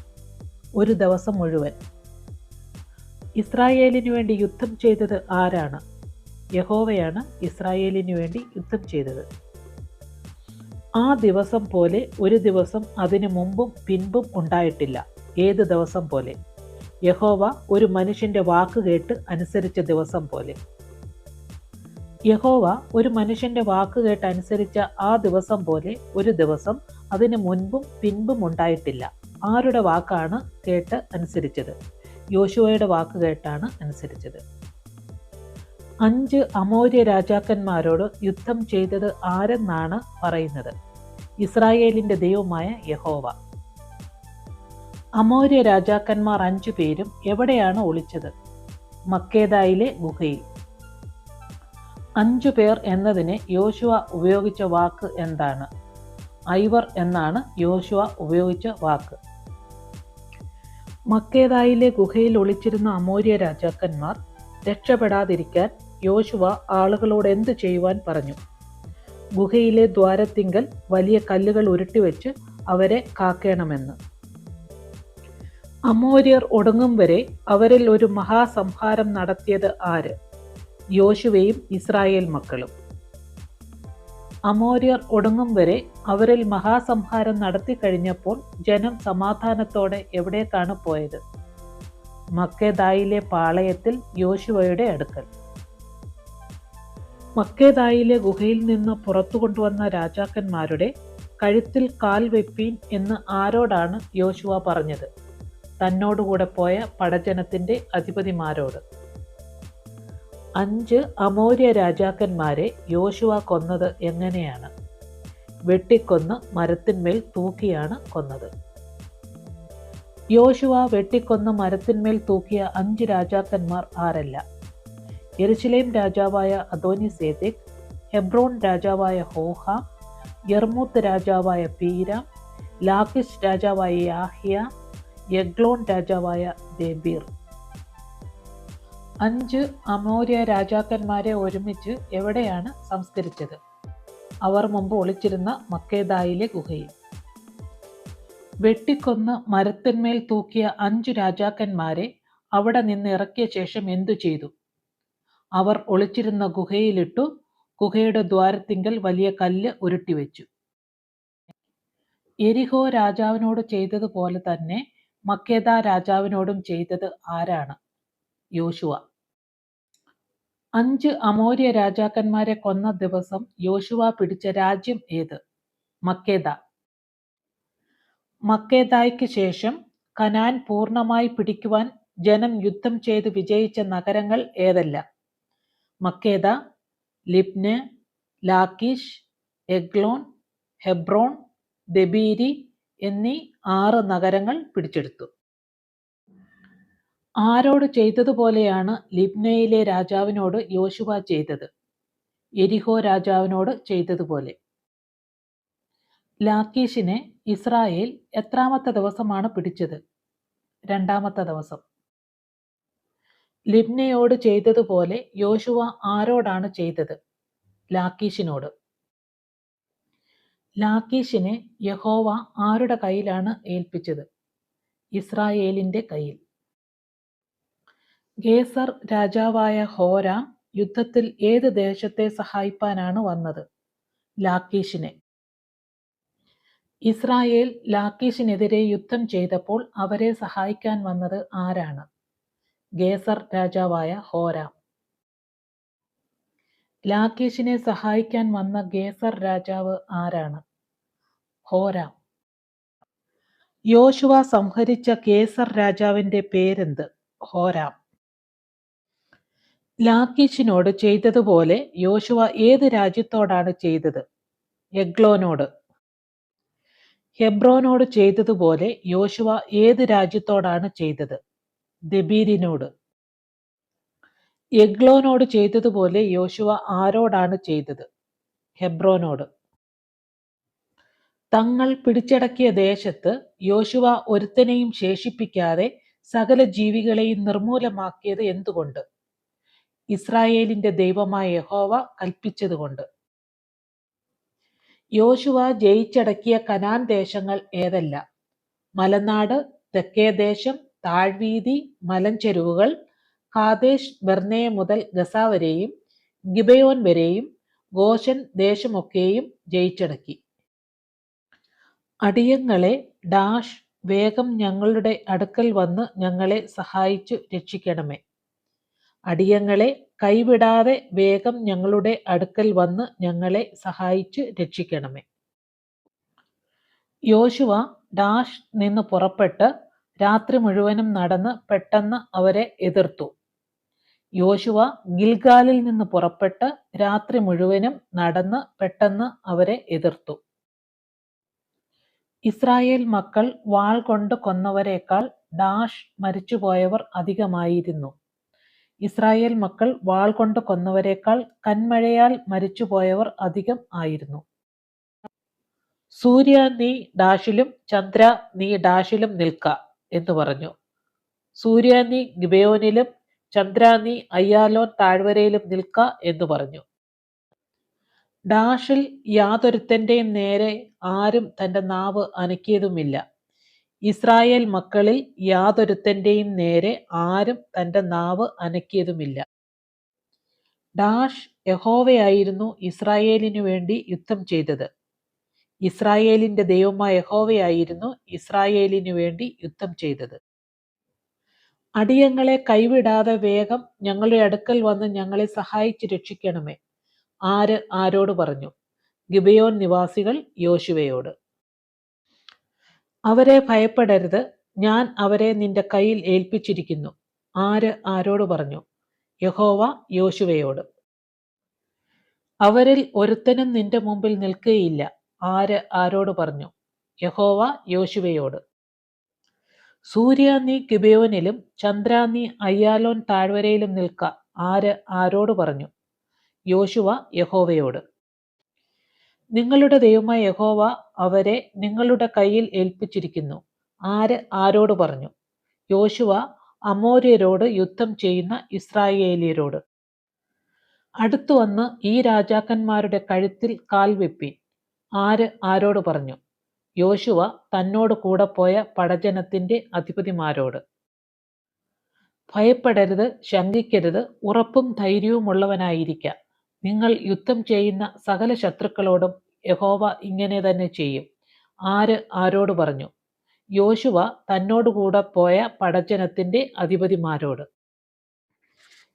ഒരു ദിവസം മുഴുവൻ. ഇസ്രായേലിനു വേണ്ടി യുദ്ധം ചെയ്തത് ആരാണ്? യഹോവയാണ് ഇസ്രായേലിനു വേണ്ടി യുദ്ധം ചെയ്തത്. ആ ദിവസം പോലെ ഒരു ദിവസം അതിനു മുമ്പും പിൻപും ഉണ്ടായിട്ടില്ല. ഏത് ദിവസം പോലെ? യഹോവ ഒരു മനുഷ്യന്റെ വാക്ക് കേട്ട് അനുസരിച്ച ദിവസം പോലെ. യഹോവ ഒരു മനുഷ്യന്റെ വാക്ക് കേട്ട് അനുസരിച്ച ആ ദിവസം പോലെ ഒരു ദിവസം അതിനു മുൻപും പിൻപും ഉണ്ടായിട്ടില്ല. ആരുടെ വാക്കാണ് കേട്ട് അനുസരിച്ചത്? യോശുവയുടെ വാക്ക് കേട്ടാണ് അനുസരിച്ചത്. 5 അമോര്യ രാജാക്കന്മാരോട് യുദ്ധം ചെയ്തത് ആരെന്നാണ് പറയുന്നത്? ഇസ്രായേലിന്റെ ദൈവമായ യഹോവ. അമോര്യ രാജാക്കന്മാർ 5 പേരും എവിടെയാണ് ഒളിച്ചത്? മക്കേദായിലെ ഗുഹയിൽ. 5 പേർ എന്നതിന് യോശുവ ഉപയോഗിച്ച വാക്ക് എന്താണ്? ഐവർ എന്നാണ് യോശുവ ഉപയോഗിച്ച വാക്ക്. മക്കേദായിലെ ഗുഹയിൽ ഒളിച്ചിരുന്ന അമോര്യ രാജാക്കന്മാർ രക്ഷപ്പെടാതിരിക്കാൻ യോശുവ ആളുകളോട് എന്ത് ചെയ്യുവാൻ പറഞ്ഞു? ഗുഹയിലെ ദ്വാരത്തിങ്കൽ വലിയ കല്ലുകൾ ഉരുട്ടിവെച്ച് അവരെ കാക്കേണമെന്ന്. അമോര്യർ ഒടുങ്ങും വരെ അവരിൽ ഒരു മഹാസംഹാരം നടത്തിയത് ആര്? യോശുവയും ഇസ്രായേൽ മക്കളും. അമോര്യർ ഒടുങ്ങും വരെ അവരിൽ മഹാസംഹാരം നടത്തി കഴിഞ്ഞപ്പോൾ ജനം സമാധാനത്തോടെ എവിടേക്കാണ് പോയത്? മക്കേദായിലെ പാളയത്തിൽ യോശുവയുടെ അടുക്കൽ. മക്കേദായിലെ ഗുഹയിൽ നിന്ന് പുറത്തു കൊണ്ടുവന്ന രാജാക്കന്മാരുടെ കഴുത്തിൽ കാൽ വെപ്പീൻ എന്ന് ആരോടാണ് യോശുവ പറഞ്ഞത്? തന്നോടുകൂടെ പോയ പടജനത്തിന്റെ അധിപതിമാരോട്. 5 അമോര്യ രാജാക്കന്മാരെ യോശുവ കൊന്നത് എങ്ങനെയാണ്? വെട്ടിക്കൊന്ന് മരത്തിന്മേൽ തൂക്കിയാണ് കൊന്നത്. യോശുവ വെട്ടിക്കൊന്ന് മരത്തിന്മേൽ തൂക്കിയ 5 രാജാക്കന്മാർ ആരല്ല? യെരുശലേം രാജാവായ അദോനിസേദെക്, ഹെബ്രോൺ രാജാവായ ഹോഹാം, യർമൂത്ത് രാജാവായ പീരാം, ലാക്കിഷ് രാജാവായ യാഹ്യ, എഗ്ലോൺ രാജാവായ ദെബീർ. 5 അമോര്യ രാജാക്കന്മാരെ ഒരുമിച്ച് എവിടെയാണ് സംസ്കരിച്ചത്? അവർ മുമ്പ് ഒളിച്ചിരുന്ന മക്കേദായിലെ ഗുഹയിൽ. വെട്ടിക്കൊന്ന് മരത്തിന്മേൽ തൂക്കിയ 5 രാജാക്കന്മാരെ അവിടെ നിന്ന് ഇറക്കിയ ശേഷം എന്തു ചെയ്തു? അവർ ഒളിച്ചിരുന്ന ഗുഹയിലിട്ടു. ഗുഹയുടെ ദ്വാരത്തിങ്കൽ വലിയ കല്ല് ഉരുട്ടിവെച്ചു. എരിഹോ രാജാവിനോട് ചെയ്തതുപോലെ തന്നെ മക്കേദ രാജാവിനോടും ചെയ്തത് ആരാണ്? യോശുവ. 5 അമോര്യ രാജാക്കന്മാരെ കൊന്ന ദിവസം യോശുവ പിടിച്ച രാജ്യം ഏത്? മക്കേദ. മക്കേദായ്ക്ക് ശേഷം കനാൻ പൂർണ്ണമായി പിടിക്കുവാൻ ജനം യുദ്ധം ചെയ്ത് വിജയിച്ച നഗരങ്ങൾ ഏതെല്ലാം? മക്കേദ, ലിബ്ന, ലാക്കീഷ്, എഗ്ലോൺ, ഹെബ്രോൺ, ദെബീരി എന്നീ 6 നഗരങ്ങൾ പിടിച്ചെടുത്തു. ആരോട് ചെയ്തതുപോലെയാണ് ലിബ്നയിലെ രാജാവിനോട് യോശുവ ചെയ്തത്? എരിഹോ രാജാവിനോട് ചെയ്തതുപോലെ. ലാക്കീഷിനെ ഇസ്രായേൽ എത്രാമത്തെ ദിവസമാണ് പിടിച്ചത്? 2-ാമത്തെ ദിവസം. ലിബ്നയോട് ചെയ്തതുപോലെ യോശുവ ആരോടാണ് ചെയ്തത്? ലാക്കീഷിനോട്. ലാക്കീഷിനെ യഹോവ ആരുടെ കയ്യിലാണ് ഏൽപ്പിച്ചത്? ഇസ്രായേലിന്റെ കയ്യിൽ. ഗേസർ രാജാവായ ഹോരാം യുദ്ധത്തിൽ ഏത് ദേശത്തെ സഹായിപ്പാനാണ് വന്നത്? ലാക്കീഷിനെ. ഇസ്രായേൽ ലാക്കീഷിനെതിരെ യുദ്ധം ചെയ്തപ്പോൾ അവരെ സഹായിക്കാൻ വന്നത് ആരാണ്? ഗേസർ രാജാവായ ഹോരാം. ലാക്കീഷിനെ സഹായിക്കാൻ വന്ന ഗേസർ രാജാവ് ആരാണ്? ഹോരാം. യോശുവ സംഹരിച്ച ഗേസർ രാജാവിന്റെ പേരെന്ത്? ഹോരാം. ലാക്കീഷിനോട് ചെയ്തതുപോലെ യോശുവ ഏത് രാജ്യത്തോടാണ് ചെയ്തത്? എഗ്ലോനോട്. ഹെബ്രോനോട് ചെയ്തതുപോലെ യോശുവ ഏത് രാജ്യത്തോടാണ് ചെയ്തത്? ദെബീരിനോട്. എഗ്ലോനോട് ചെയ്തതുപോലെ യോശുവ ആരോടാണ് ചെയ്തത്? ഹെബ്രോനോട്. തങ്ങൾ പിടിച്ചടക്കിയ ദേശത്ത് യോശുവ ഒരുത്തനെയും ശേഷിപ്പിക്കാതെ സകല ജീവികളെയും നിർമൂലമാക്കിയത് എന്തുകൊണ്ട്? ഇസ്രായേലിന്റെ ദൈവമായ യഹോവ കൽപ്പിച്ചതുകൊണ്ട്. യോശുവ ജയിച്ചടക്കിയ കനാൻ ദേശങ്ങൾ ഏതെല്ലാം? മലനാട്, തെക്കേദേശം, താഴ്വീതി, മലഞ്ചെരുവുകൾ, കാദേശ് ബർന്നേ മുതൽ ഗസ വരെയും ഗിബയോൻ വരെയും ഗോശൻ ദേശമൊക്കെയും ജയിച്ചടക്കി. അടിയങ്ങളെ ഡാഷ് വേഗം ഞങ്ങളുടെ അടുക്കൽ വന്ന് ഞങ്ങളെ സഹായിച്ചു രക്ഷിക്കണമേ. അടിയങ്ങളെ കൈവിടാതെ വേഗം ഞങ്ങളുടെ അടുക്കൽ വന്ന് ഞങ്ങളെ സഹായിച്ചു രക്ഷിക്കണമേ. യോശുവ ഡാഷ് നിന്ന് പുറപ്പെട്ട് രാത്രി മുഴുവനും നടന്ന് പെട്ടെന്ന് അവരെ എതിർത്തു. യോശുവ ഗിൽഗാലിൽ നിന്ന് പുറപ്പെട്ട് രാത്രി മുഴുവനും നടന്ന് പെട്ടെന്ന് അവരെ എതിർത്തു. ഇസ്രായേൽ മക്കൾ വാൾ കൊണ്ട് കൊന്നവരേക്കാൾ ഡാഷ് മരിച്ചുപോയവർ അധികമായിരുന്നു. ഇസ്രായേൽ മക്കൾ വാൾ കൊണ്ട് കൊന്നവരേക്കാൾ കന്മഴയാൽ മരിച്ചുപോയവർ അധികം ആയിരുന്നു. സൂര്യ നീ ഡാഷിലും ചന്ദ്ര നീ ഡാഷിലും നിൽക്ക എന്ന് പറഞ്ഞു. സൂര്യ നീ ഗിബയോനിലും ചന്ദ്ര നീ അയ്യാലോൻ താഴ്വരയിലും നിൽക്ക എന്ന് പറഞ്ഞു. ഡാഷിൽ യാതൊരുത്തന്റെയും നേരെ ആരും തന്റെ നാവ് അനക്കിയതുമില്ല. ഇസ്രായേൽ മക്കളിൽ യാതൊരുത്തന്റെയും നേരെ ആരും തന്റെ നാവ് അനക്കിയതുമില്ല. ഡാഷ് യഹോവയായിരുന്നു ഇസ്രായേലിനു വേണ്ടി യുദ്ധം ചെയ്തത്. ഇസ്രായേലിന്റെ ദൈവമായ യഹോവയായിരുന്നു ഇസ്രായേലിനു വേണ്ടി യുദ്ധം ചെയ്തത്. അടിയങ്ങളെ കൈവിടാതെ വേഗം ഞങ്ങളുടെ അടുക്കൽ വന്ന് ഞങ്ങളെ സഹായിച്ച് രക്ഷിക്കണമേ. ആര് ആരോട് പറഞ്ഞു? ഗിബയോൻ നിവാസികൾ യോശുവയോട്. അവരെ ഭയപ്പെടരുത്, ഞാൻ അവരെ നിന്റെ കയ്യിൽ ഏൽപ്പിച്ചിരിക്കുന്നു. ആര് ആരോട് പറഞ്ഞു? യഹോവ യോശുവയോട്. അവരിൽ ഒരുത്തനും നിന്റെ മുമ്പിൽ നിൽക്കുകയില്ല. ആര് ആരോട് പറഞ്ഞു? യഹോവ യോശുവയോട്. സൂര്യ നീ ഗിബയോനിലും ചന്ദ്ര നീ അയ്യാലോൻ താഴ്വരയിലും നിൽക്ക. ആര് ആരോട് പറഞ്ഞു? യോശുവ യഹോവയോട്. നിങ്ങളുടെ ദൈവമായ യഹോവ അവരെ നിങ്ങളുടെ കയ്യിൽ ഏൽപ്പിച്ചിരിക്കുന്നു. ആര് ആരോട് പറഞ്ഞു? യോശുവ അമോര്യരോട് യുദ്ധം ചെയ്യുന്ന ഇസ്രായേലിയരോട്. അടുത്തു വന്ന് ഈ രാജാക്കന്മാരുടെ കഴുത്തിൽ കാൽ വെപ്പീൻ. ആര് ആരോട് പറഞ്ഞു? യോശുവ തന്നോട് കൂടെ പോയ പടജനത്തിന്റെ അധിപതിമാരോട്. ഭയപ്പെടരുത്, ശങ്കിക്കരുത്, ഉറപ്പും ധൈര്യവുമുള്ളവനായിരിക്ക. നിങ്ങൾ യുദ്ധം ചെയ്യുന്ന സകല ശത്രുക്കളോടും യഹോവ ഇങ്ങനെ തന്നെ ചെയ്യും. ആര് ആരോട് പറഞ്ഞു? യോശുവ തന്നോടുകൂടെ പോയ പടജനത്തിന്റെ അധിപതിമാരോട്.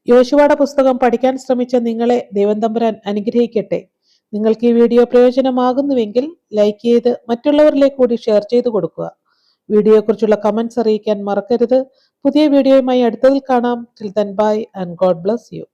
യോശുവയുടെ പുസ്തകം പഠിക്കാൻ ശ്രമിച്ച നിങ്ങളെ ദൈവം തമ്പുരാൻ അനുഗ്രഹിക്കട്ടെ. നിങ്ങൾക്ക് ഈ വീഡിയോ പ്രയോജനമാകുന്നുവെങ്കിൽ ലൈക്ക് ചെയ്ത് മറ്റുള്ളവരിലേക്ക് കൂടി ഷെയർ ചെയ്ത് കൊടുക്കുക. വീഡിയോയെക്കുറിച്ചുള്ള കമന്റ്സ് അറിയിക്കാൻ മറക്കരുത്. പുതിയ വീഡിയോയുമായി അടുത്തതിൽ കാണാം. Till then bye and God bless you.